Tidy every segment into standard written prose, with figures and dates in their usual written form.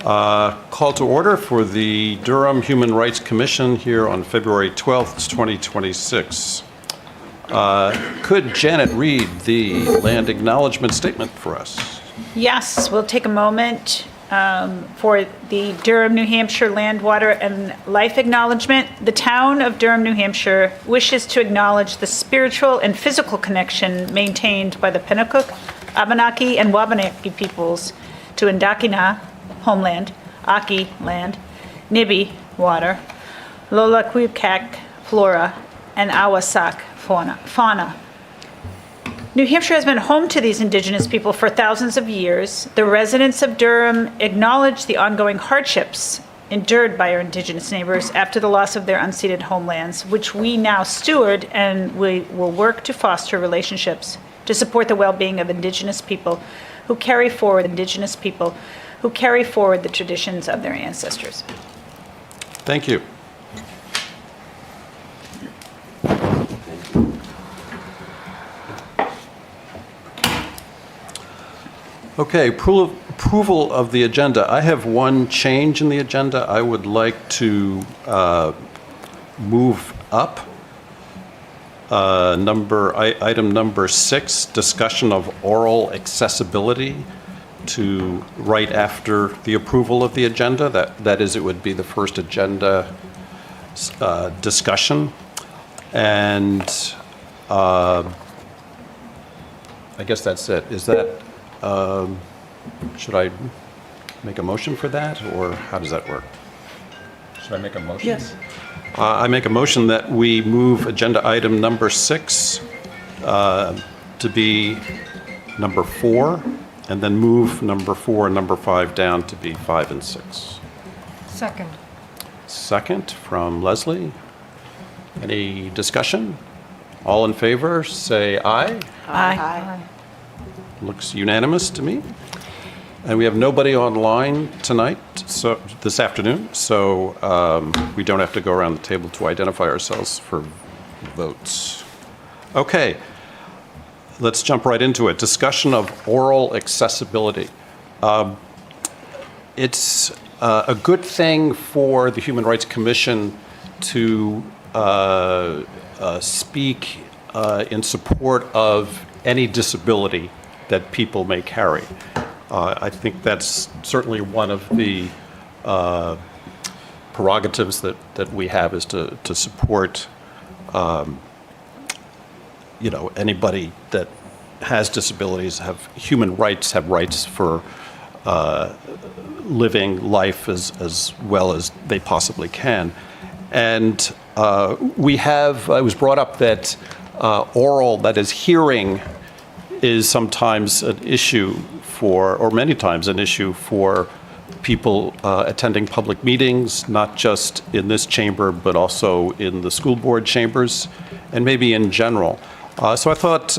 Call to order for the Durham Human Rights Commission here on February 12th, 2026. Could Janet read the land acknowledgement statement for us? Yes, we'll take a moment for the Durham, New Hampshire Land, Water, and Life Acknowledgement. The town of Durham, New Hampshire wishes to acknowledge the spiritual and physical connection maintained by the Pennacook, Abenaki, and Wabanaki peoples to Indakina, homeland, Aki, land, Nibi, water, Lolaquikak, flora, and Awasak, fauna. New Hampshire has been home to these indigenous people for thousands of years. The residents of Durham acknowledge the ongoing hardships endured by our indigenous neighbors after the loss of their unceded homelands, which we now steward, and we will work to foster relationships to support the well-being of indigenous people who carry forward the traditions of their ancestors. Thank you. Okay, approval of the agenda. I have one change in the agenda. I would like to move up item number 6, discussion of oral accessibility, to right after the approval of the agenda. That is, it would be the first agenda discussion. And I guess that's it. Is that, should I make a motion for that, or how does that work? Should I make a motion? Yes. I make a motion that we move agenda item number 6 to be number 4, and then move number 4 and number 5 down to be 5 and 6. Second. Second from Leslie. Any discussion? All in favor, say aye. Aye. Looks unanimous to me. And we have nobody online tonight, so this afternoon, so we don't have to go around the table to identify ourselves for votes. Okay, let's jump right into it. Discussion of oral accessibility. It's a good thing for the Human Rights Commission to speak in support of any disability that people may carry. I think that's certainly one of the prerogatives that we have, is to support anybody that has disabilities, have human rights, have rights for living life as well as they possibly can. And it was brought up that oral, that is hearing, is sometimes an issue or many times an issue for people attending public meetings, not just in this chamber, but also in the school board chambers, and maybe in general. So I thought,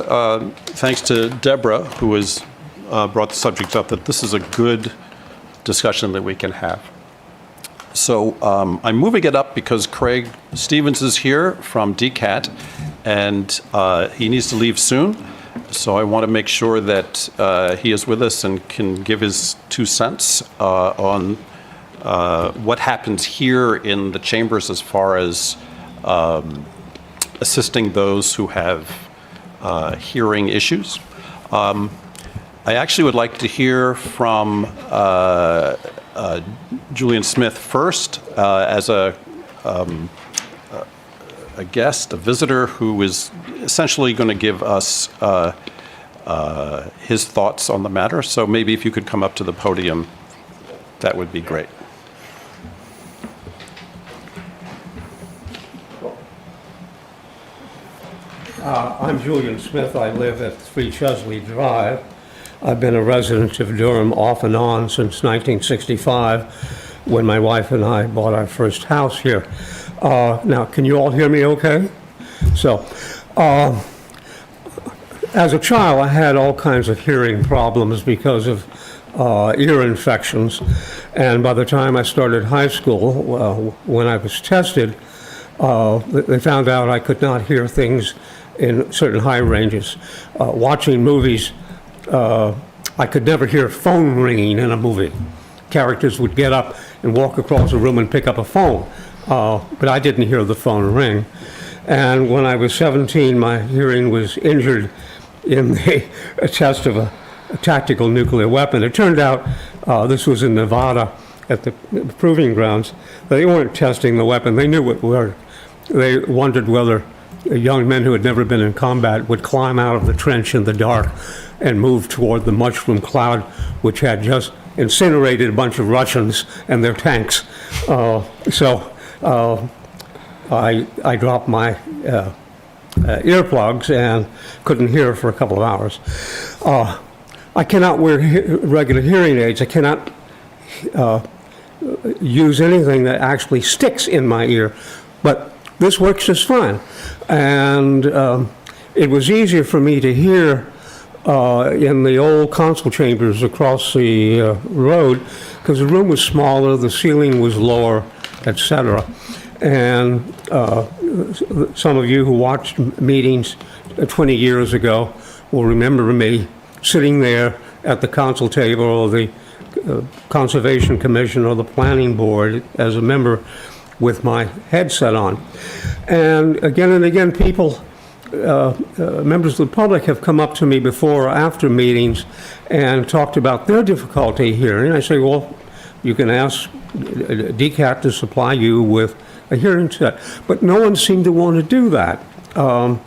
thanks to Deborah, who has brought the subject up, that this is a good discussion that we can have. So I'm moving it up because Craig Stevens is here from DCAT, and he needs to leave soon. So I want to make sure that he is with us and can give his 2 cents on what happens here in the chambers as far as assisting those who have hearing issues. I actually would like to hear from Julian Smith first as a guest, a visitor, who is essentially going to give us his thoughts on the matter. So maybe if you could come up to the podium, that would be great. I'm Julian Smith. I live at 3 Chesley Drive. I've been a resident of Durham off and on since 1965, when my wife and I bought our first house here. Now, can you all hear me okay? So, as a child, I had all kinds of hearing problems because of ear infections. And by the time I started high school, when I was tested, they found out I could not hear things in certain high ranges. Watching movies, I could never hear phone ringing in a movie. characters would get up and walk across the room and pick up a phone. But I didn't hear the phone ring. And when I was 17, my hearing was injured in the test of a tactical nuclear weapon. It turned out, this was in Nevada at the proving grounds, they weren't testing the weapon. They knew it worked. They wondered whether young men who had never been in combat would climb out of the trench in the dark and move toward the mushroom cloud, which had just incinerated a bunch of Russians and their tanks. I dropped my earplugs and couldn't hear for a couple of hours. I cannot wear regular hearing aids. I cannot use anything that actually sticks in my ear, but this works just fine. And it was easier for me to hear in the old council chambers across the road because the room was smaller, the ceiling was lower, etc. And some of you who watched meetings 20 years ago will remember me sitting there at the council table or the Conservation Commission or the Planning Board as a member with my headset on. And again, people, members of the public have come up to me before or after meetings and talked about their difficulty hearing. I say, well, you can ask DCAT to supply you with a hearing set. But no one seemed to want to do that. And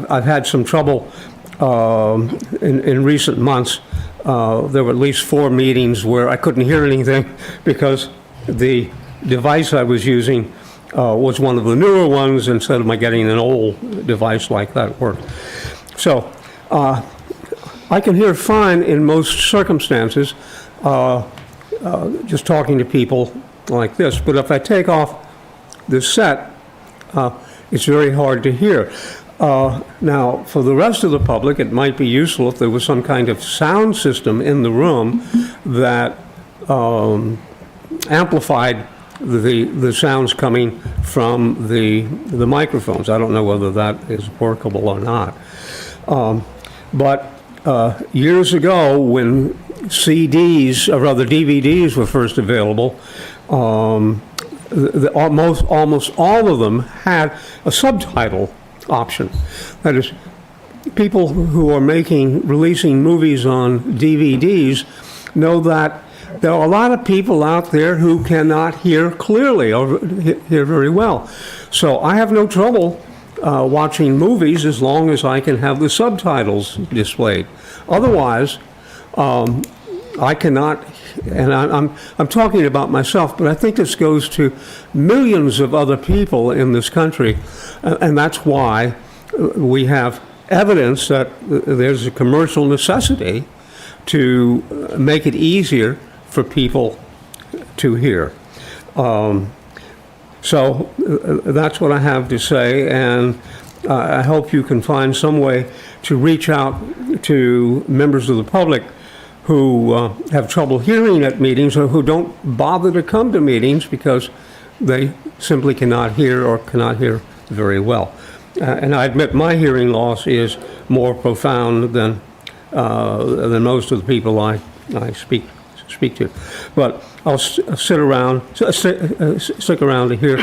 I've had some trouble in recent months. There were at least 4 meetings where I couldn't hear anything because the device I was using was one of the newer ones instead of my getting an old device like that worked. So I can hear fine in most circumstances, just talking to people like this. But if I take off the set, it's very hard to hear. Now, for the rest of the public, it might be useful if there was some kind of sound system in the room that amplified the sounds coming from the microphones. I don't know whether that is workable or not. But years ago, when CDs, or rather DVDs, were first available, almost all of them had a subtitle option. That is, people who are releasing movies on DVDs know that there are a lot of people out there who cannot hear clearly or hear very well. So I have no trouble watching movies as long as I can have the subtitles displayed. Otherwise, I cannot, and I'm talking about myself, but I think this goes to millions of other people in this country, and that's why we have evidence that there's a commercial necessity to make it easier for people to hear. So that's what I have to say, and I hope you can find some way to reach out to members of the public who have trouble hearing at meetings or who don't bother to come to meetings because they simply cannot hear or cannot hear very well. And I admit my hearing loss is more profound than most of the people I speak to. But I'll stick around to hear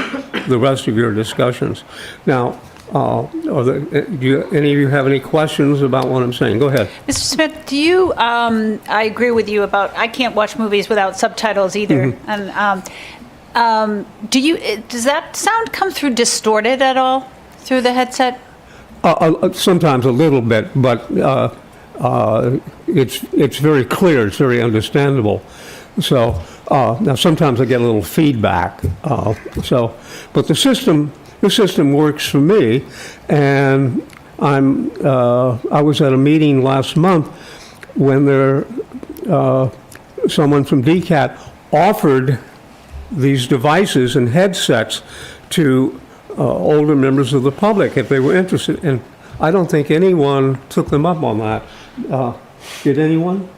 the rest of your discussions. Now, do any of you have any questions about what I'm saying? Go ahead. Mr. Smith, do you, I agree with you about, I can't watch movies without subtitles either. Mm-hmm. And does that sound come through distorted at all through the headset? Sometimes a little bit, but it's very clear, it's very understandable. So now sometimes I get a little feedback. But the system works for me, and I was at a meeting last month when someone from DCAT offered these devices and headsets to older members of the public if they were interested, and I don't think anyone took them up on that. Did anyone?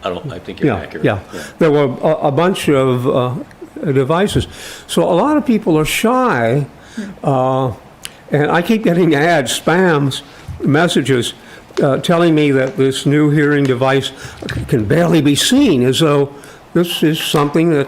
I think you're accurate. Yeah. There were a bunch of devices. So a lot of people are shy, and I keep getting spams, messages telling me that this new hearing device can barely be seen, as though this is something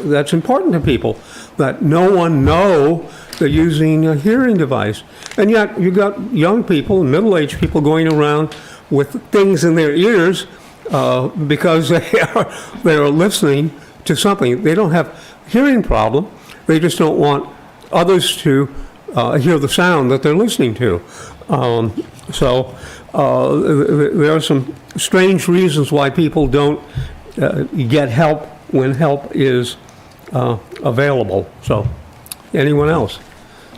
that's important to people, that no one know they're using a hearing device. And yet, you've got young people, middle-aged people going around with things in their ears because they are listening to something. They don't have a hearing problem. They just don't want others to hear the sound that they're listening to. So there are some strange reasons why people don't get help when help is available. So, anyone else?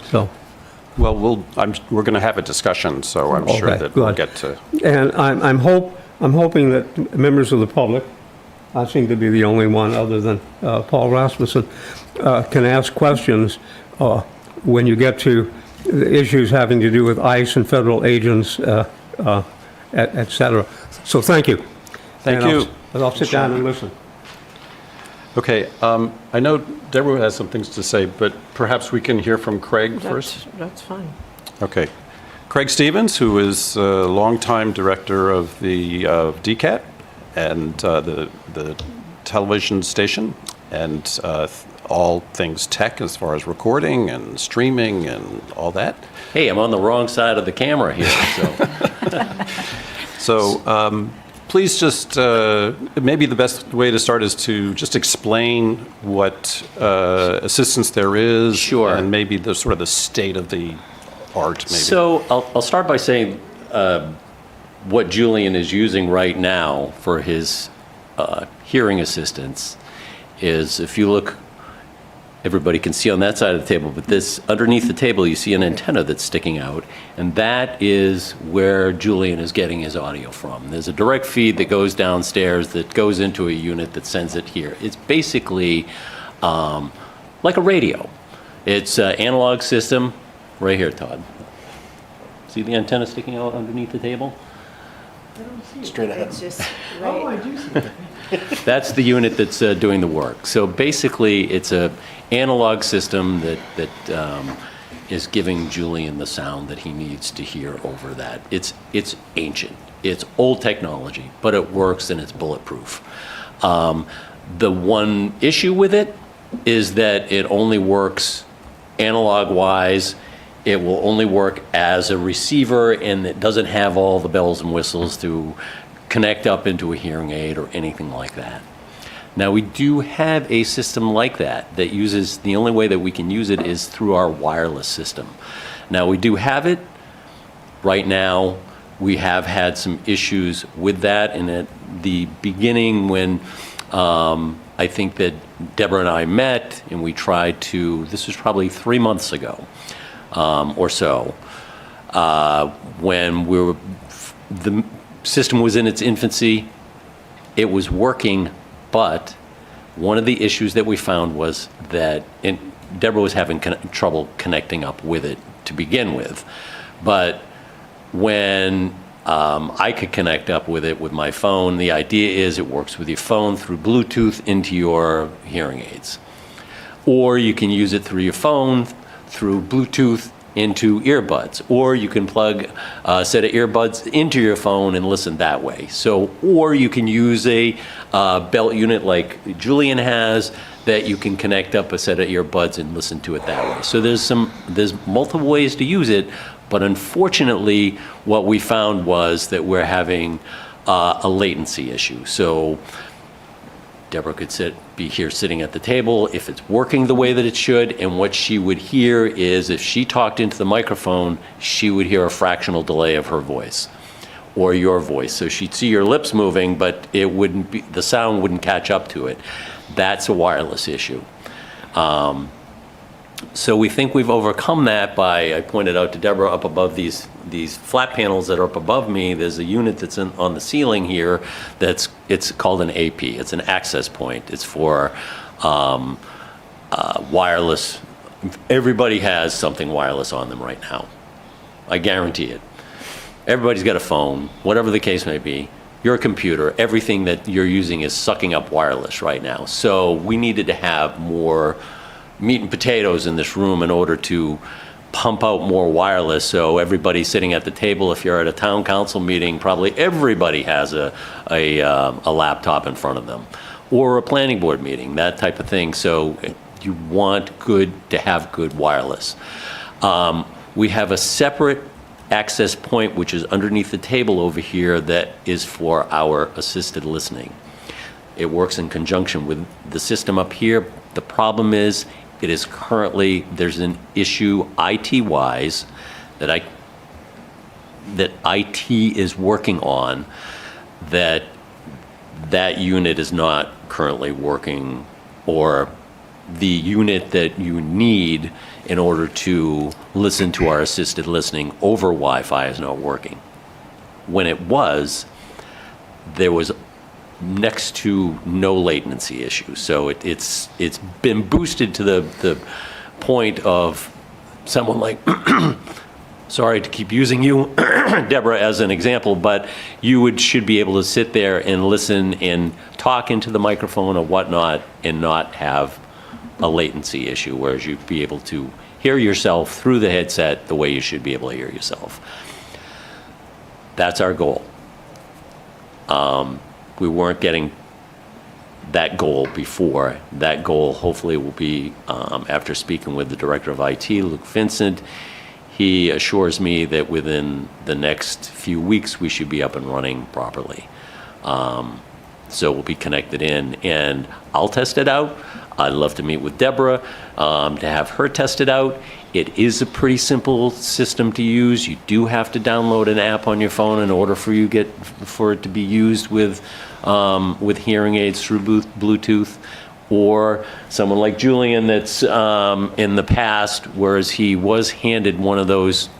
So. Well, we're going to have a discussion, so I'm sure that we'll get to. And I'm hoping that members of the public, I seem to be the only one other than Paul Rasmussen, can ask questions when you get to the issues having to do with ICE and federal agents, et cetera. So thank you. Thank you. I'll sit down and listen. Okay, I know Deborah has some things to say, but perhaps we can hear from Craig first? That's fine. Okay. Craig Stevens, who is a longtime director of the DCAT and the television station, and all things tech as far as recording and streaming and all that. Hey, I'm on the wrong side of the camera here, so. So please just, maybe the best way to start is to just explain what assistance there is. Sure. And maybe the sort of the state of the art, maybe. So I'll start by saying what Julian is using right now for his hearing assistance is, if you look, everybody can see on that side of the table, but this, underneath the table, you see an antenna that's sticking out, and that is where Julian is getting his audio from. There's a direct feed that goes downstairs that goes into a unit that sends it here. It's basically like a radio. It's an analog system, right here, Todd. See the antenna sticking out underneath the table? Straight ahead. It's just Oh, I do see it. That's the unit that's doing the work. So basically, it's a analog system that is giving Julian the sound that he needs to hear over that. It's ancient. It's old technology, but it works and it's bulletproof. The one issue with it is that it only works analog-wise. It will only work as a receiver, and it doesn't have all the bells and whistles to connect up into a hearing aid or anything like that. Now, we do have a system like that uses, the only way that we can use it is through our wireless system. Now, we do have it. Right now, we have had some issues with that, and at the beginning when I think that Deborah and I met and we tried to, this was probably 3 months ago or so, when the system was in its infancy. It was working, but one of the issues that we found was that Deborah was having trouble connecting up with it to begin with. But when I could connect up with it with my phone, the idea is it works with your phone through Bluetooth into your hearing aids. Or you can use it through your phone through Bluetooth into earbuds, or you can plug a set of earbuds into your phone and listen that way. So, or you can use a belt unit like Julian has that you can connect up a set of earbuds and listen to it that way. So there's multiple ways to use it, but unfortunately what we found was that we're having a latency issue. So Deborah could be here sitting at the table if it's working the way that it should, and what she would hear is if she talked into the microphone, she would hear a fractional delay of her voice or your voice. So she'd see your lips moving, but it wouldn't be, the sound wouldn't catch up to it. That's a wireless issue. So we think we've overcome that by, I pointed out to Deborah, up above these flat panels that are up above me, there's a unit that's on the ceiling here it's called an AP. It's an access point. It's for wireless. Everybody has something wireless on them right now. I guarantee it. Everybody's got a phone, whatever the case may be. Your computer, everything that you're using is sucking up wireless right now. So we needed to have more meat and potatoes in this room in order to pump out more wireless, so everybody sitting at the table, if you're at a town council meeting, probably everybody has a laptop in front of them, or a planning board meeting, that type of thing. So you want to have good wireless. We have a separate access point, which is underneath the table over here, that is for our assisted listening. It works in conjunction with the system up here. The problem is, it is currently, there's an issue IT-wise that IT is working on, that unit is not currently working, or the unit that you need in order to listen to our assisted listening over Wi-Fi is not working. When it was, there was next to no latency issue. So it's been boosted to the point of someone like, sorry to keep using you, Deborah, as an example, but you should be able to sit there and listen and talk into the microphone or whatnot and not have a latency issue, whereas you'd be able to hear yourself through the headset the way you should be able to hear yourself. That's our goal. We weren't getting that goal before. That goal hopefully will be, after speaking with the Director of IT, Luke Vincent, he assures me that within the next few weeks we should be up and running properly. So we'll be connected in, and I'll test it out. I'd love to meet with Deborah to have her test it out. It is a pretty simple system to use. You do have to download an app on your phone in order for it to be used with hearing aids through Bluetooth, or someone like Julian that's in the past, whereas he was handed one of those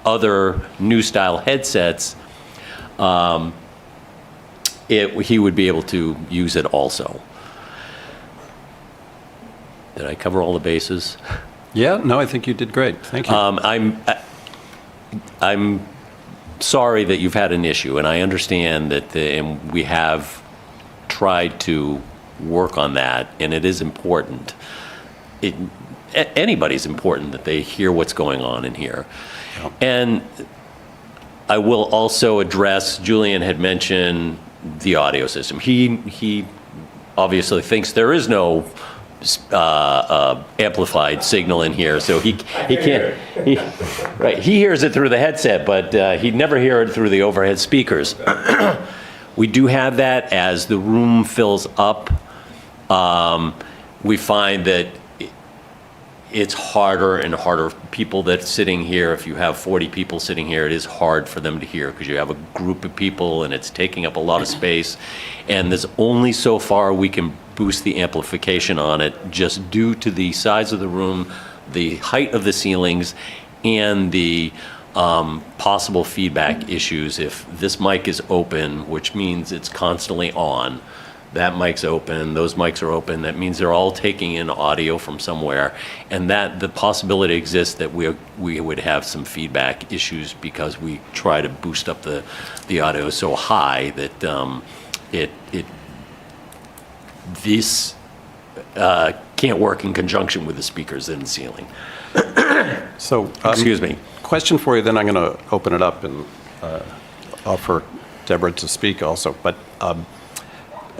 other new style headsets, he would be able to use it also. Did I cover all the bases? Yeah, no, I think you did great. Thank you. I'm sorry that you've had an issue, and I understand that, and we have tried to work on that, and it is important. Anybody's important that they hear what's going on in here. Yeah. And I will also address, Julian had mentioned the audio system. He obviously thinks there is no amplified signal in here, so he can't. He hears it through the headset, but he'd never hear it through the overhead speakers. We do have that. As the room fills up, we find that it's harder and harder. People that sitting here, if you have 40 people sitting here, it is hard for them to hear because you have a group of people and it's taking up a lot of space, and there's only so far we can boost the amplification on it, just due to the size of the room, the height of the ceilings, and the possible feedback issues. If this mic is open, which means it's constantly on, that mic's open, those mics are open, that means they're all taking in audio from somewhere, and that the possibility exists that we would have some feedback issues because we try to boost up the audio so high that this can't work in conjunction with the speakers in the ceiling. So, Excuse me. question for you, then I'm going to open it up and offer Deborah to speak also. But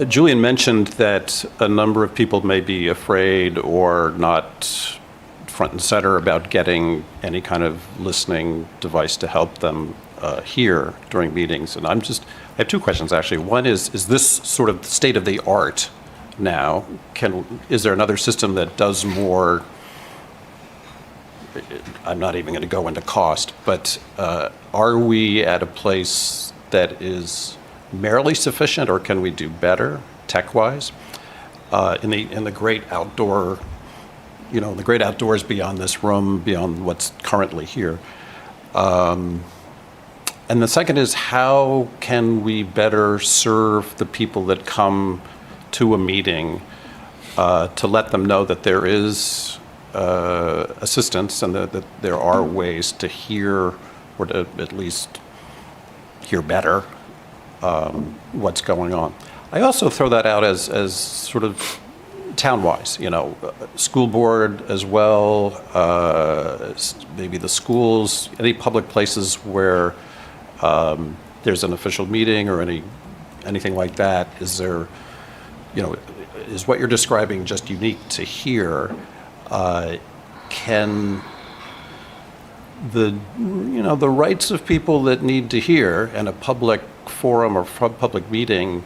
Julian mentioned that a number of people may be afraid or not front and center about getting any kind of listening device to help them hear during meetings. And I have two questions actually. One is this sort of state of the art now? Is there another system that does more? I'm not even going to go into cost, but are we at a place that is merely sufficient, or can we do better tech-wise? In the great outdoor, the great outdoors beyond this room, beyond what's currently here. And the second is, how can we better serve the people that come to a meeting to let them know that there is assistance and that there are ways to hear, or to at least hear better what's going on. I also throw that out as sort of town-wise, school board as well, maybe the schools, any public places where there's an official meeting or anything like that, is there, is what you're describing just unique to here? Can the rights of people that need to hear and a public forum or public meeting,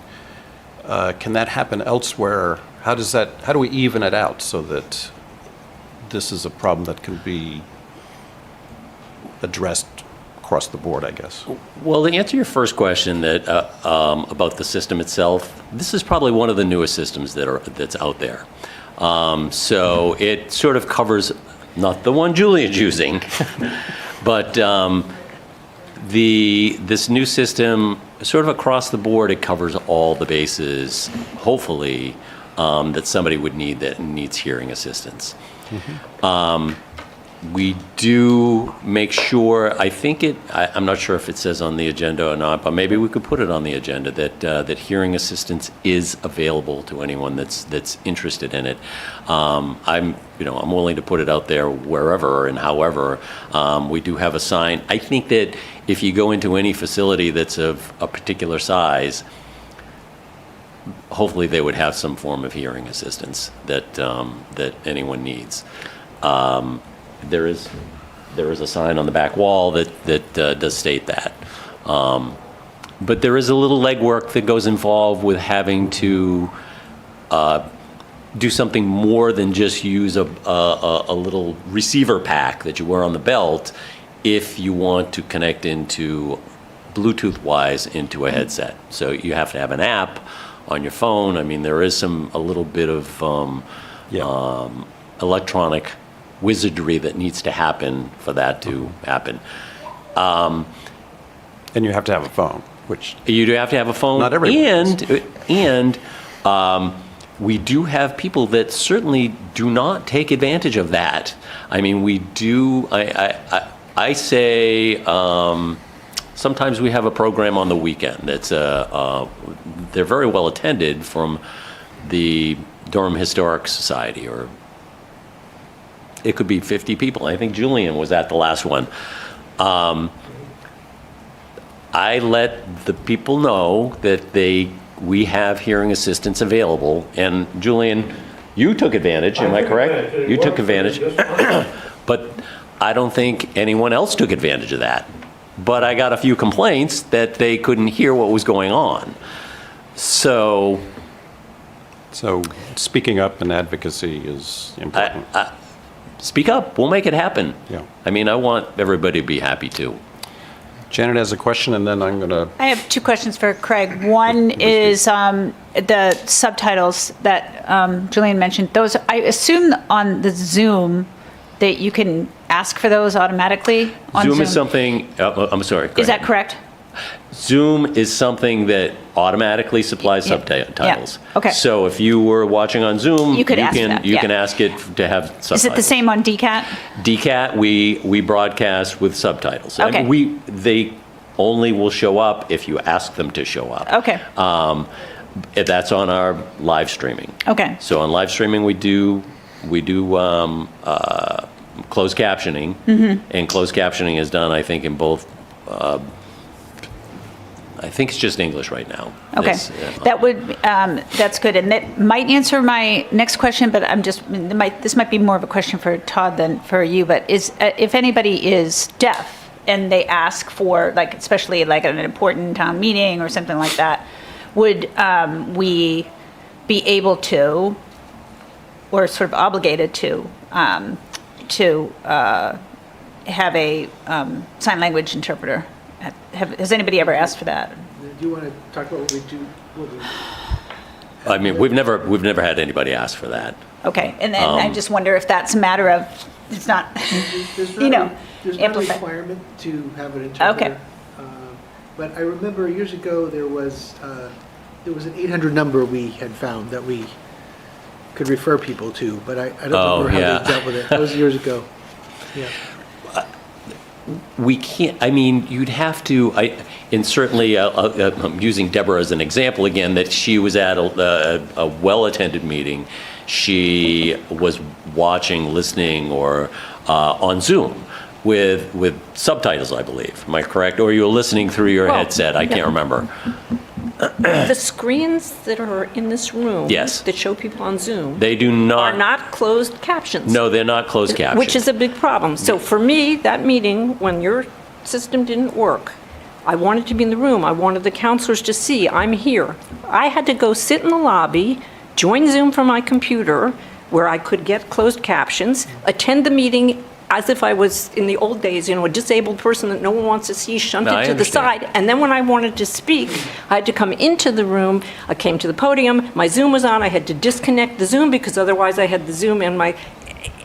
can that happen elsewhere? How do we even it out so that this is a problem that can be addressed across the board, I guess? Well, to answer your first question about the system itself, this is probably one of the newest systems that's out there. So it sort of covers, not the one Julian's using, but this new system, sort of across the board, it covers all the bases, hopefully, that somebody would need that needs hearing assistance. We do make sure, I'm not sure if it says on the agenda or not, but maybe we could put it on the agenda that hearing assistance is available to anyone that's interested in it. I'm willing to put it out there wherever and however. We do have a sign. I think that if you go into any facility that's of a particular size, hopefully they would have some form of hearing assistance that anyone needs. There is a sign on the back wall that does state that. But there is a little legwork that goes involved with having to do something more than just use a little receiver pack that you wear on the belt if you want to connect into Bluetooth-wise into a headset. So you have to have an app on your phone. I mean, there is a little bit of electronic wizardry that needs to happen for that to happen. And you have to have a phone, which you do have to have a phone. Not everyone and we do have people that certainly do not take advantage of that. I mean, we do. I say sometimes we have a program on the weekend. They're very well attended from the Durham Historic Society, or it could be 50 people. I think Julian was at the last one. I let the people know that we have hearing assistance available. And Julian, you took advantage, am I correct? You took advantage. But I don't think anyone else took advantage of that. But I got a few complaints that they couldn't hear what was going on. So speaking up and advocacy is important. Speak up. We'll make it happen. Yeah. I mean, I want everybody to be happy too. Janet has a question, and then I'm going to... I have two questions for Craig. One is the subtitles that Julian mentioned. Those, I assume on the Zoom that you can ask for those automatically on Zoom. Zoom is something, I'm sorry. Is that correct? Zoom is something that automatically supplies subtitles. Yeah. Okay. So if you were watching on Zoom, you can ask it to have subtitles. Is it the same on DCAT? DCAT, we broadcast with subtitles. Okay. And they only will show up if you ask them to show up. Okay. That's on our live streaming. Okay. So on live streaming, we do closed captioning, and closed captioning is done, I think, in both. I think it's just English right now. Okay, that's good, and that might answer my next question. But this might be more of a question for Todd than for you. But if anybody is deaf and they ask for, like, especially like an important town meeting or something like that, would we be able to, or sort of obligated to have a sign language interpreter? Has anybody ever asked for that? Do you want to talk about what we do? I mean, we've never had anybody ask for that. Okay, and then I just wonder if that's a matter of, it's not, There's not a amplified. requirement to have an interpreter. Okay. But I remember years ago there was an 800 number we had found that we could refer people to, but I don't remember how they dealt with it. That was years ago. Yeah. We can't, I mean, you'd have to, and certainly, I'm using Deborah as an example again, that she was at a well-attended meeting. she was watching, listening, or on Zoom with subtitles, I believe. Am I correct? Or you were listening through your Well, headset? I can't remember. The screens that are in this room. Yes. That show people on Zoom. They do Are not closed captions. No, they're not closed captions. Which is a big problem. So for me, that meeting, when your system didn't work, I wanted to be in the room. I wanted the counselors to see, I'm here. I had to go sit in the lobby, join Zoom from my computer, where I could get closed captions, attend the meeting as if I was in the old days, a disabled person that no one wants to see, shunted No, I to the understand. side. And then when I wanted to speak, I had to come into the room. I came to the podium, my Zoom was on, I had to disconnect the Zoom because otherwise I had the Zoom in my,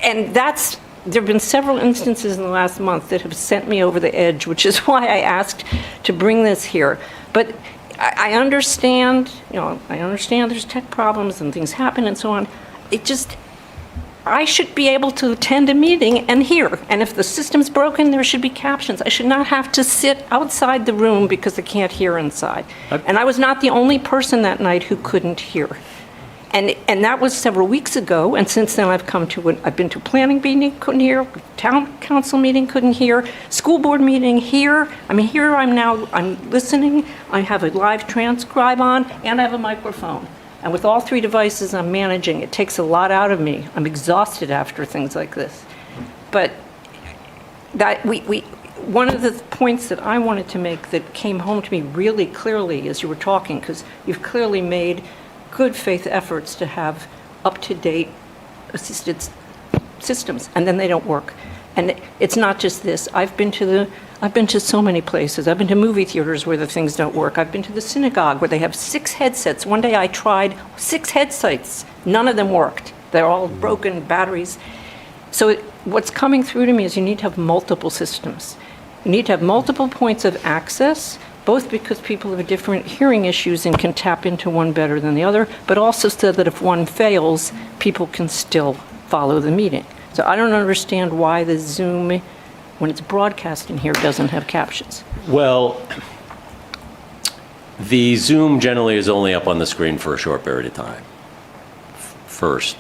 and there have been several instances in the last month that have sent me over the edge, which is why I asked to bring this here. But I understand, I understand there's tech problems and things happen and so on. I should be able to attend a meeting and hear. And if the system's broken, there should be captions. I should not have to sit outside the room because I can't hear inside. And I was not the only person that night who couldn't hear. And that was several weeks ago, and since then I've been to planning meeting, couldn't hear, town council meeting, couldn't hear, school board meeting, here. Here I'm listening, I have a live transcribe on, and I have a microphone. And with all three devices I'm managing, it takes a lot out of me. I'm exhausted after things like this. But one of the points that I wanted to make that came home to me really clearly as you were talking, because you've clearly made good faith efforts to have up-to-date assisted systems, and then they don't work. And it's not just this. I've been to so many places. I've been to movie theaters where the things don't work. I've been to the synagogue where they have 6 headsets. One day I tried 6 headsets. None of them worked. They're all broken batteries. So what's coming through to me is you need to have multiple systems. You need to have multiple points of access, both because people have different hearing issues and can tap into one better than the other, but also so that if one fails, people can still follow the meeting. So I don't understand why the Zoom, when it's broadcasting here, doesn't have captions. Well, the Zoom generally is only up on the screen for a short period of time. First,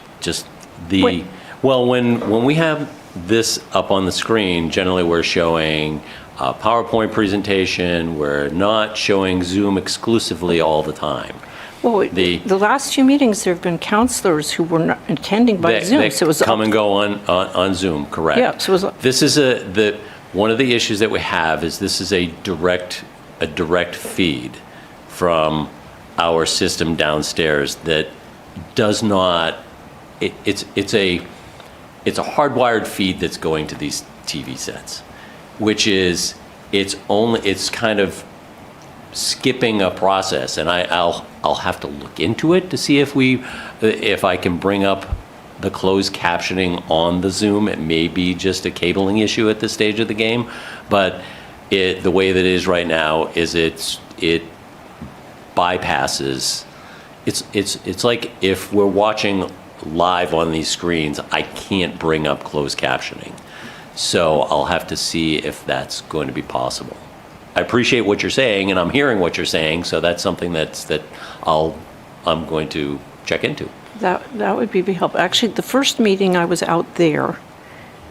Wait. well, when we have this up on the screen, generally we're showing a PowerPoint presentation. We're not showing Zoom exclusively all the time. Well, the last 2 meetings, there have been counselors who were not attending by Zoom. They So it was come and go on Zoom, correct? Yeah, so it was. This is one of the issues that we have is this is a direct feed from our system downstairs that does not. It's a hardwired feed that's going to these TV sets, which is it's kind of skipping a process, and I'll have to look into it to see if I can bring up the closed captioning on the Zoom. It may be just a cabling issue at this stage of the game, but the way that it is right now is it bypasses. It's like if we're watching live on these screens, I can't bring up closed captioning. So I'll have to see if that's going to be possible. I appreciate what you're saying, and I'm hearing what you're saying, so that's something that I'm going to check into. That would be helpful. Actually, the first meeting I was out there.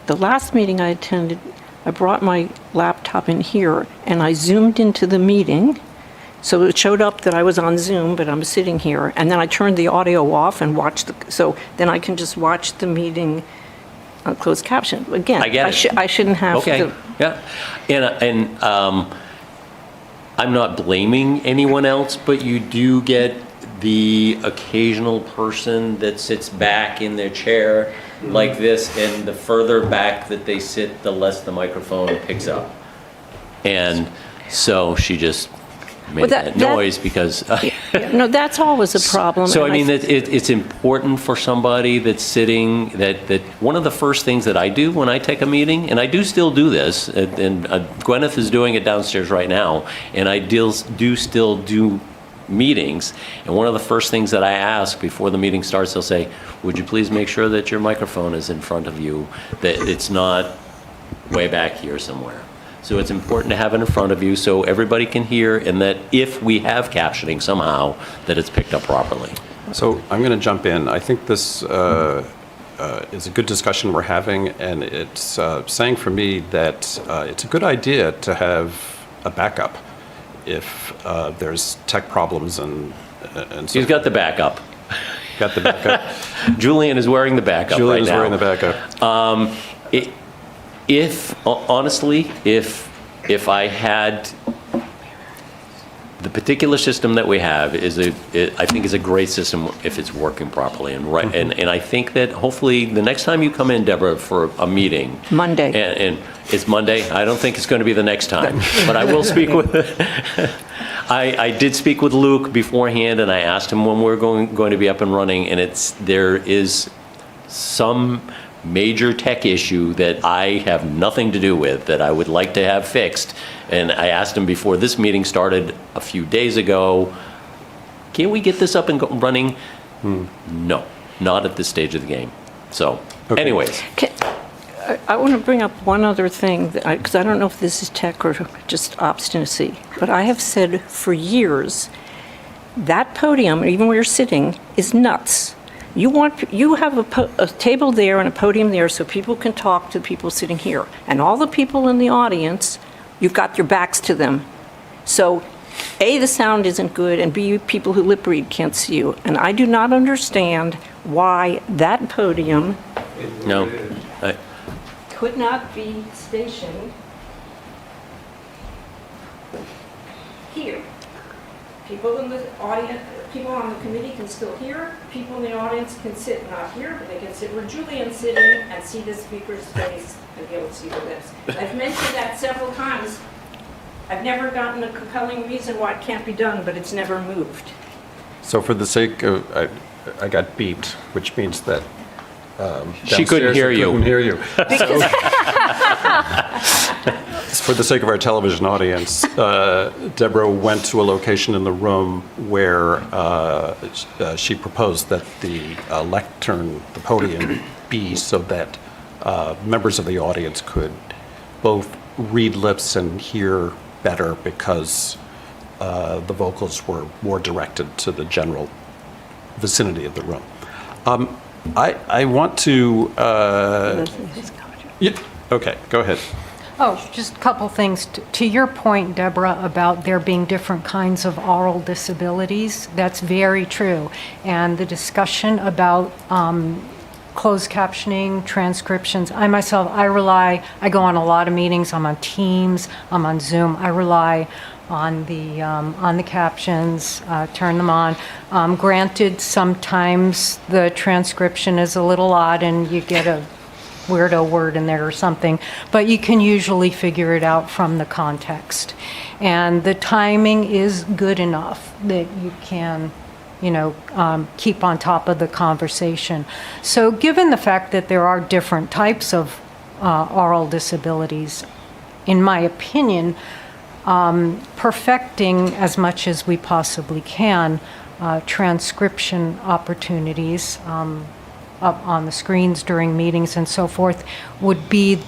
The last meeting I attended, I brought my laptop in here, and I Zoomed into the meeting. So it showed up that I was on Zoom, but I'm sitting here, and then I turned the audio off and watched so then I can just watch the meeting on closed caption. Again, I get it. I shouldn't have to. Okay, yeah. And I'm not blaming anyone else, but you do get the occasional person that sits back in their chair like this, and the further back that they sit, the less the microphone picks up. And so she just made that noise because... No, that's always a problem. So, I mean, it's important for somebody that's sitting, that one of the first things that I do when I take a meeting, and I do still do this, and Gwyneth is doing it downstairs right now, and I do still do meetings, and one of the first things that I ask before the meeting starts, they'll say, would you please make sure that your microphone is in front of you, that it's not way back here somewhere. So it's important to have it in front of you so everybody can hear, and that if we have captioning somehow, that it's picked up properly. So I'm going to jump in. I think this is a good discussion we're having, and it's saying for me that it's a good idea to have a backup if there's tech problems and so He's got the backup. got the backup. Julian is wearing the backup Julian right is now. wearing the backup. Honestly, if I had the particular system that we have I think is a great system if it's working properly and right. Mm-hmm. And I think that hopefully the next time you come in, Deborah, for a meeting. Monday. And it's Monday. I don't think it's going to be the next time, but I will speak with. I did speak with Luke beforehand, and I asked him when we're going to be up and running, and there is some major tech issue that I have nothing to do with that I would like to have fixed. And I asked him before this meeting started a few days ago, can we get this up and running? No, not at this stage of the game. So, anyways. I want to bring up one other thing, because I don't know if this is tech or just obstinacy, but I have said for years, that podium, even where you're sitting, is nuts. You have a table there and a podium there so people can talk to the people sitting here. And all the people in the audience, you've got your backs to them. So, A, the sound isn't good, and B, people who lip read can't see you. And I do not understand why that podium No. could not be stationed here. People in the audience, people on the committee can still hear, people in the audience can sit not here, but they can sit where Julian's sitting and see the speaker's face and be able to see the lips. I've mentioned that several times. I've never gotten a compelling reason why it can't be done, but it's never moved. So for the sake of, I got beeped, which means that She couldn't downstairs hear they you. couldn't hear you. For the sake of our television audience, Deborah went to a location in the room where she proposed that the lectern, the podium, be so that members of the audience could both read lips and hear better because the vocals were more directed to the general vicinity of the room. I want to. Yeah, okay, go ahead. Oh, just a couple things. To your point, Deborah, about there being different kinds of oral disabilities, that's very true. And the discussion about closed captioning, transcriptions, I go on a lot of meetings, I'm on Teams, I'm on Zoom, I rely on the captions, turn them on. Granted, sometimes the transcription is a little odd and you get a weirdo word in there or something, but you can usually figure it out from the context. And the timing is good enough that you can, keep on top of the conversation. So given the fact that there are different types of oral disabilities, in my opinion, perfecting as much as we possibly can transcription opportunities up on the screens during meetings and so forth would be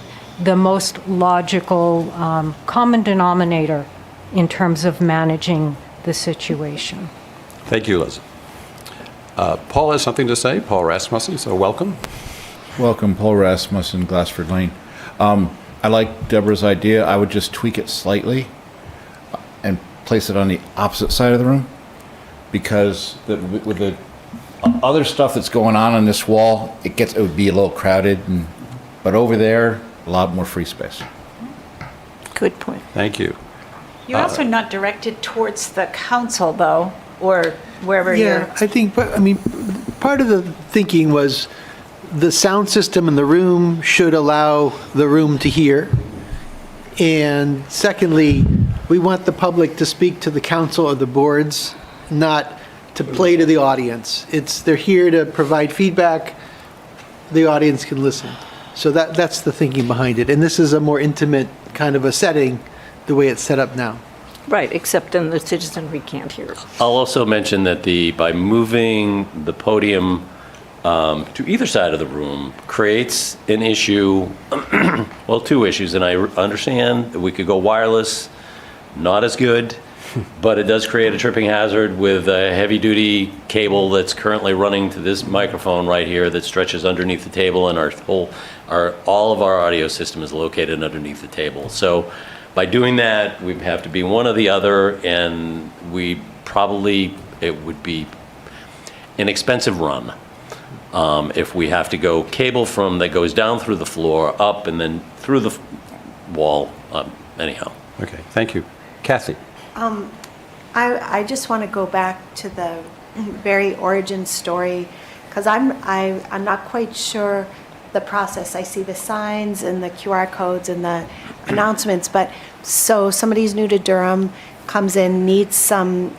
the most logical common denominator in terms of managing the situation. Thank you, Liz. Paul has something to say. Paul Rasmussen, so welcome. Welcome, Paul Rasmussen, Glassford Lane. I like Deborah's idea. I would just tweak it slightly and place it on the opposite side of the room because with the other stuff that's going on this wall, it would be a little crowded, but over there, a lot more free space. Good point. Thank you. You're also not directed towards the council, though, or wherever you're. Yeah, I think, part of the thinking was the sound system in the room should allow the room to hear. And secondly, we want the public to speak to the council or the boards, not to play to the audience. They're here to provide feedback. The audience can listen. So that's the thinking behind it. And this is a more intimate kind of a setting, the way it's set up now. Right, except in the citizenry can't hear. I'll also mention that by moving the podium to either side of the room creates an issue, well, two issues, and I understand that we could go wireless, not as good, But it does create a tripping hazard with a heavy-duty cable that's currently running to this microphone right here that stretches underneath the table, and all of our audio system is located underneath the table. So by doing that, we have to be one or the other, and it would be an expensive run. If we have to go cable that goes down through the floor, up, and then through the wall, anyhow. Okay, thank you. Kathy? I just want to go back to the very origin story, because I'm not quite sure the process. I see the signs and the QR codes and the announcements, but so somebody who's new to Durham comes in, needs some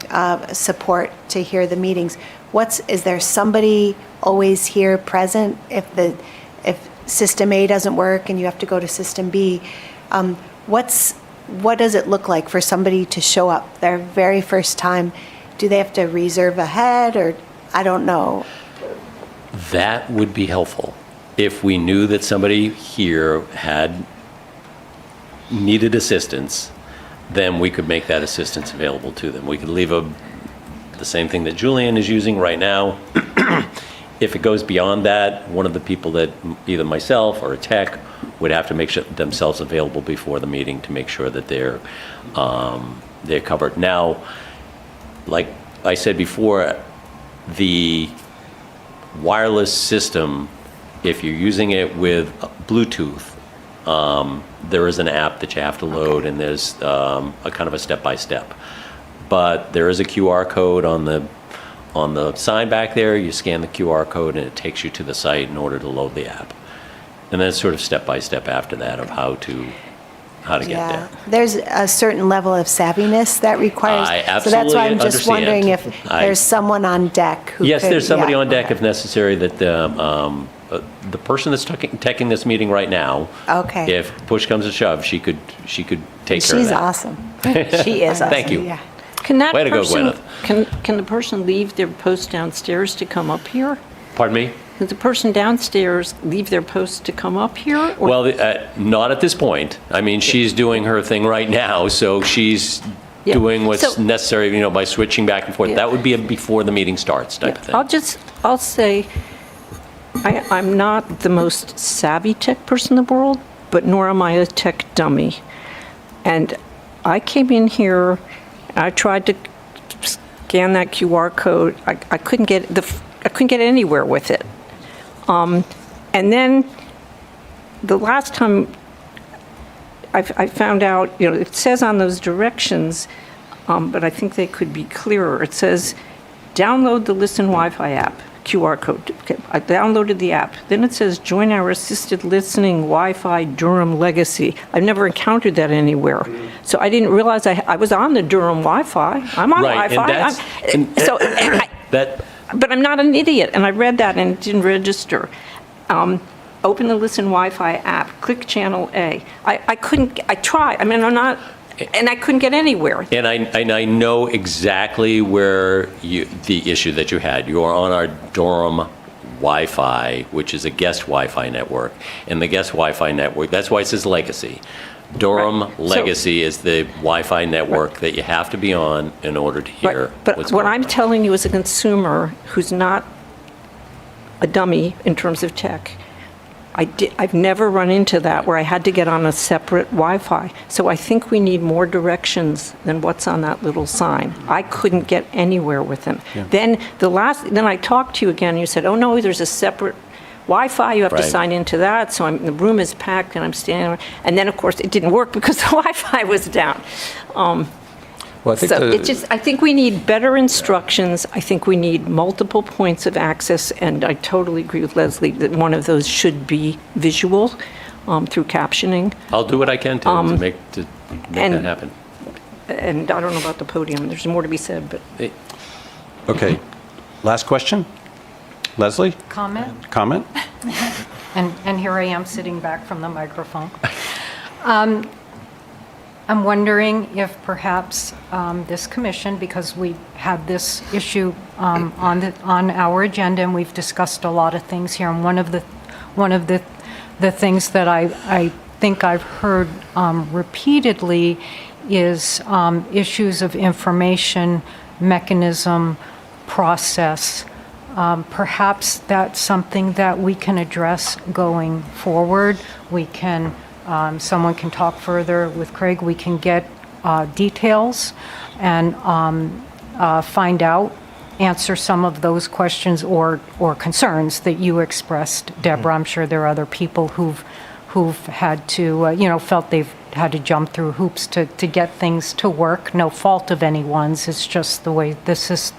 support to hear the meetings. Is there somebody always here present if system A doesn't work and you have to go to system B? What does it look like for somebody to show up their very first time? Do they have to reserve ahead, or I don't know? That would be helpful. If we knew that somebody here needed assistance, then we could make that assistance available to them. We could leave the same thing that Julian is using right now. If it goes beyond that, one of the people that, either myself or a tech, would have to make themselves available before the meeting to make sure that they're covered. Now, like I said before, the wireless system, if you're using it with Bluetooth, there is an app that you have to load, and there's a kind of a step-by-step. But there is a QR code on the sign back there. You scan the QR code, and it takes you to the site in order to load the app. And then it's sort of step-by-step after that of how to get there. There's a certain level of savviness that requires. I absolutely so that's why I'm just understand. wondering if there's someone on deck who Yes, could, there's somebody on deck okay. if necessary. That the person that's teching this meeting right now. Okay. If push comes to shove, she could take care of that. She's awesome. She is awesome. Thank you. Yeah. Can that Way to go, person, Gwyneth. can the person leave their post downstairs to come up here? Pardon me? Can the person downstairs leave their post to come up here? Or- Well, not at this point. I mean, she's doing her thing right now, so she's Yeah. doing what's So- necessary, by switching back and forth. Yeah. That would be a before the meeting starts type of thing. I'll say, I'm not the most savvy tech person in the world, but nor am I a tech dummy. And I came in here, I tried to scan that QR code. I couldn't get anywhere with it. And then the last time I found out, it says on those directions, but I think they could be clearer. It says, download the Listen Wi-Fi app, QR code. Okay, I downloaded the app. Then it says, join our assisted listening Wi-Fi Durham Legacy. I've never encountered that anywhere. So I didn't realize I was on the Durham Wi-Fi. I'm on Right, and Wi-Fi. But I'm not an idiot, and I read that and it didn't register. Open the Listen Wi-Fi app, click channel A. I tried, and I couldn't get anywhere. And I know exactly where the issue that you had. You are on our Durham Wi-Fi, which is a guest Wi-Fi network. And the guest Wi-Fi network, that's why it says Legacy. Durham Right. Legacy is the Wi-Fi network that you have to be on in order to hear Right, but what's what going I'm on. telling you as a consumer who's not a dummy in terms of tech, I've never run into that where I had to get on a separate Wi-Fi. So I think we need more directions than what's on that little sign. I couldn't get anywhere with them. Then I talked to you again, you said, oh no, there's a separate Wi-Fi, you have to Right. sign into that, so the room is packed and I'm standing there. And then, of course, it didn't work because the Wi-Fi was down. Well, I think So I think we need better instructions. I think we need multiple points of access, and I totally agree with Leslie that one of those should be visual through captioning. I'll do what I can to make and- that happen. And I don't know about the podium, there's more to be said, but Okay. Last question? Leslie? Comment? Comment? And here I am sitting back from the microphone. I'm wondering if perhaps this commission, because we had this issue on our agenda and we've discussed a lot of things here, and one of the things that I think I've heard repeatedly is issues of information, mechanism, process. Perhaps that's something that we can address going forward. We can, someone can talk further with Craig. We can get details and find out, answer some of those questions or concerns that you expressed, Deborah. I'm sure there are other people who've had to, felt they've had to jump through hoops to get things to work. No fault of anyone's. It's just the way this is.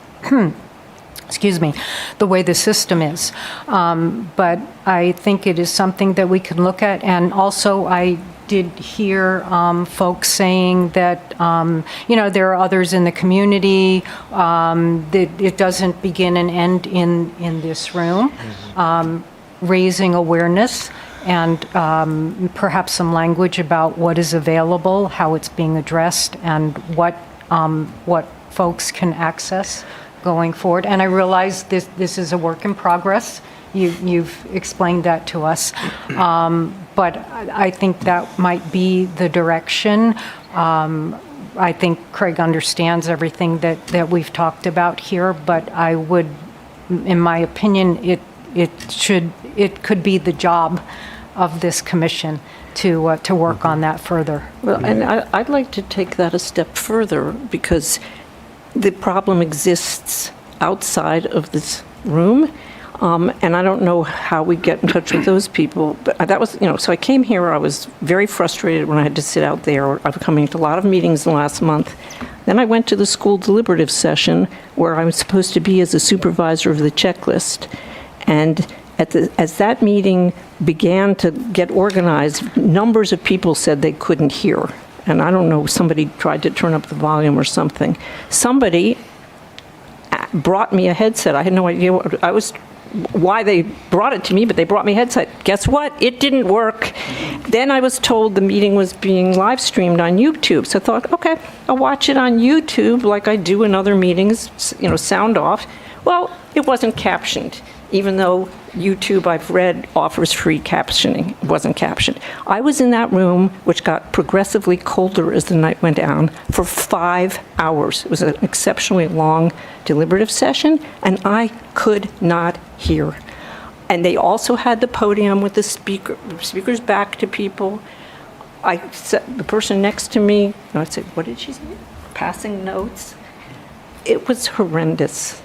Excuse me, the way the system is. But I think it is something that we can look at. And also, I did hear folks saying that, there are others in the community, that it doesn't begin and end in this room. Raising awareness and perhaps some language about what is available, how it's being addressed, and what folks can access going forward. And I realize this is a work in progress. You've explained that to us. But I think that might be the direction. I think Craig understands everything that we've talked about here, but I would, in my opinion, it could be the job of this commission to work on that further. Well, and I'd like to take that a step further, because the problem exists outside of this room, and I don't know how we get in touch with those people. But that was, so I came here, I was very frustrated when I had to sit out there. I was coming to a lot of meetings in the last month. Then I went to the school deliberative session where I was supposed to be as a supervisor of the checklist. And as that meeting began to get organized, numbers of people said they couldn't hear. And I don't know, somebody tried to turn up the volume or something. Somebody brought me a headset. I had no idea why they brought it to me, but they brought me a headset. Guess what? It didn't work. Then I was told the meeting was being live streamed on YouTube. So I thought, okay, I'll watch it on YouTube like I do in other meetings, sound off. Well, it wasn't captioned, even though YouTube, I've read, offers free captioning. It wasn't captioned. I was in that room, which got progressively colder as the night went down, for 5 hours. It was an exceptionally long deliberative session, and I could not hear. And they also had the podium with the speakers back to people. I said, the person next to me, I said, what did she say? Passing notes. It was horrendous.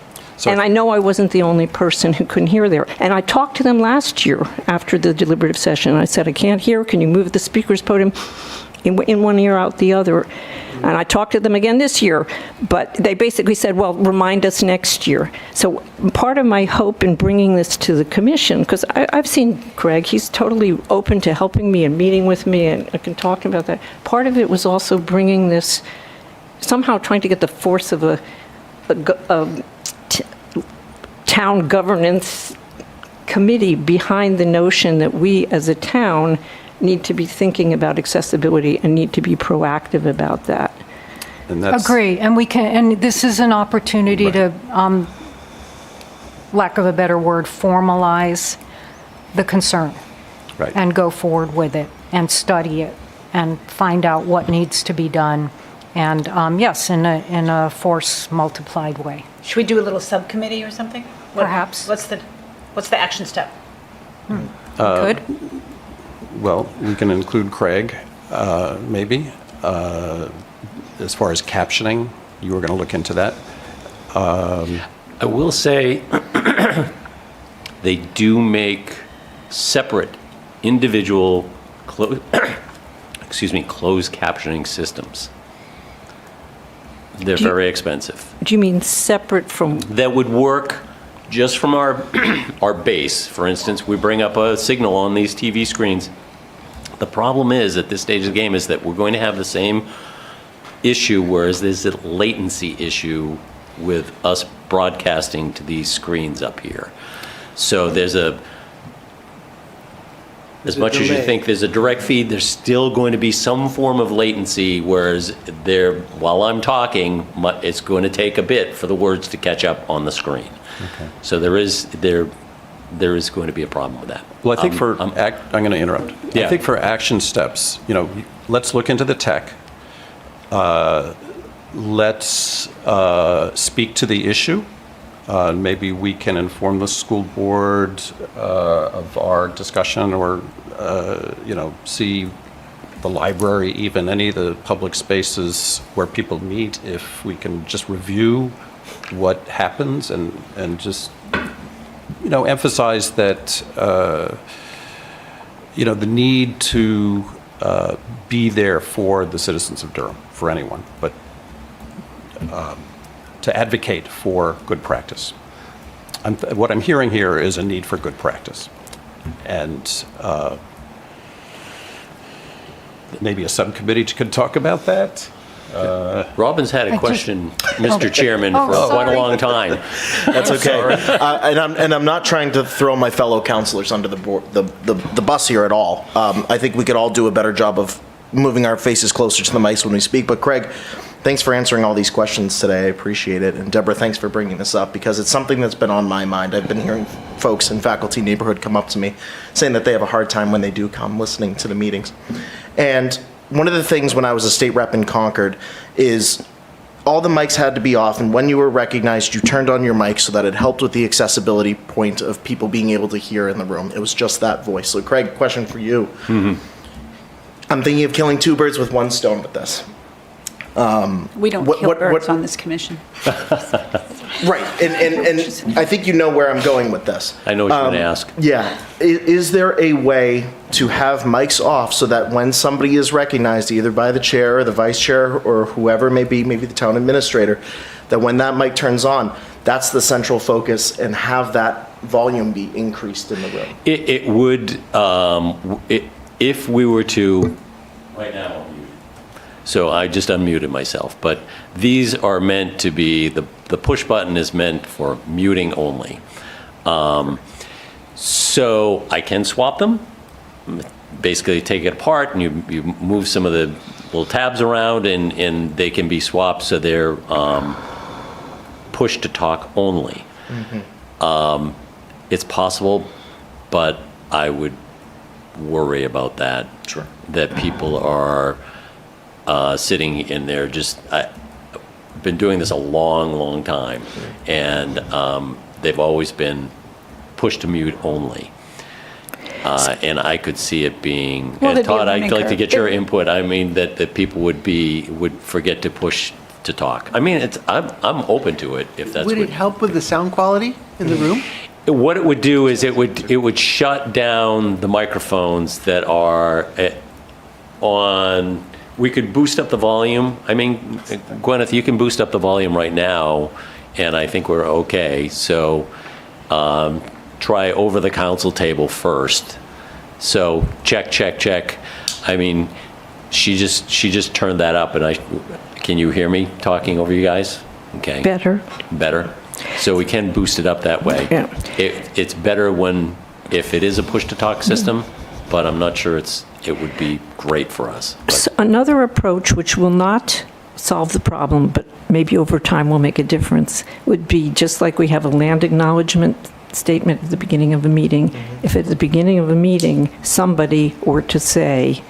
And I know I wasn't the only person who couldn't hear there. And I talked to them last year after the deliberative session. I said, I can't hear. Can you move the speaker's podium in one ear, out the other? And I talked to them again this year. But they basically said, well, remind us next year. So part of my hope in bringing this to the commission, because I've seen Craig, he's totally open to helping me and meeting with me, and I can talk about that. Part of it was also bringing this, somehow trying to get the force of a town governance committee behind the notion that we as a town need to be thinking about accessibility and need to be proactive about that. And that's, Agree, and this is an opportunity to, lack of a better word, formalize the concern. Right. And go forward with it and study it and find out what needs to be done. And yes, in a force multiplied way. Should we do a little subcommittee or something? Perhaps. What's the action step? Good. well, we can include Craig, maybe. As far as captioning, you were going to look into that. I will say they do make separate individual closed captioning systems. They're very expensive. Do you mean separate from? That would work just from our base. For instance, we bring up a signal on these TV screens. The problem is, at this stage of the game, is that we're going to have the same issue, whereas there's a latency issue with us broadcasting to these screens up here. So there's as much as you think there's a direct feed, there's still going to be some form of latency, whereas while I'm talking, it's going to take a bit for the words to catch up on the screen. Okay. So there is going to be a problem with that. Well, I think I'm going to interrupt. Yeah. I think for action steps, let's look into the tech. let's speak to the issue. Maybe we can inform the school board of our discussion, or, see the library, even any of the public spaces where people meet, if we can just review what happens and just, emphasize that, the need to be there for the citizens of Durham, for anyone, but to advocate for good practice. What I'm hearing here is a need for good practice. And maybe a subcommittee could talk about that. Robin's had a question, Mr. Chairman, for quite a sorry. long time. That's okay. And I'm not trying to throw my fellow counselors under the bus here at all. I think we could all do a better job of moving our faces closer to the mics when we speak. But Craig, thanks for answering all these questions today. I appreciate it. And Deborah, thanks for bringing this up, because it's something that's been on my mind. I've been hearing folks in faculty neighborhood come up to me saying that they have a hard time when they do come listening to the meetings. And one of the things when I was a state rep in Concord is all the mics had to be off, and when you were recognized, you turned on your mic so that it helped with the accessibility point of people being able to hear in the room. It was just that voice. So Craig, question for you. I'm thinking of killing two birds with one stone with this. We don't kill birds on this commission. Right, and I think you know where I'm going with this. I know what you're going to ask. Yeah. Is there a way to have mics off so that when somebody is recognized, either by the chair or the vice chair or whoever it may be, maybe the town administrator, that when that mic turns on, that's the central focus, and have that volume be increased in the room? It would, if we were to, right now, I'm muted. So I just unmuted myself, but these are meant to be, the push button is meant for muting only. So I can swap them, basically take it apart, and you move some of the little tabs around, and they can be swapped so they're push to talk only. It's possible, but I would worry about that. Sure. That people are sitting in there just, I've been doing this a long time, and they've always been push to mute only. And I could see it being, Well, and there'd be a Todd, I'd learning like to curve. get your input. I mean, that people would forget to push to talk. I mean, I'm open to it if that's Would what. it help with the sound quality in the room? What it would do is it would shut down the microphones that are on. We could boost up the volume. I mean, Gwyneth, you can boost up the volume right now, and I think we're okay. So try over the council table first. So check. I mean, she just turned that up, and can you hear me talking over you guys? Okay. Better. So we can boost it up that way. Yeah. It's better if it is a push-to-talk system, but I'm not sure it would be great for us. But So another approach, which will not solve the problem, but maybe over time will make a difference, would be just like we have a land acknowledgement statement at the beginning of a meeting. If at the beginning of a meeting, somebody were to say,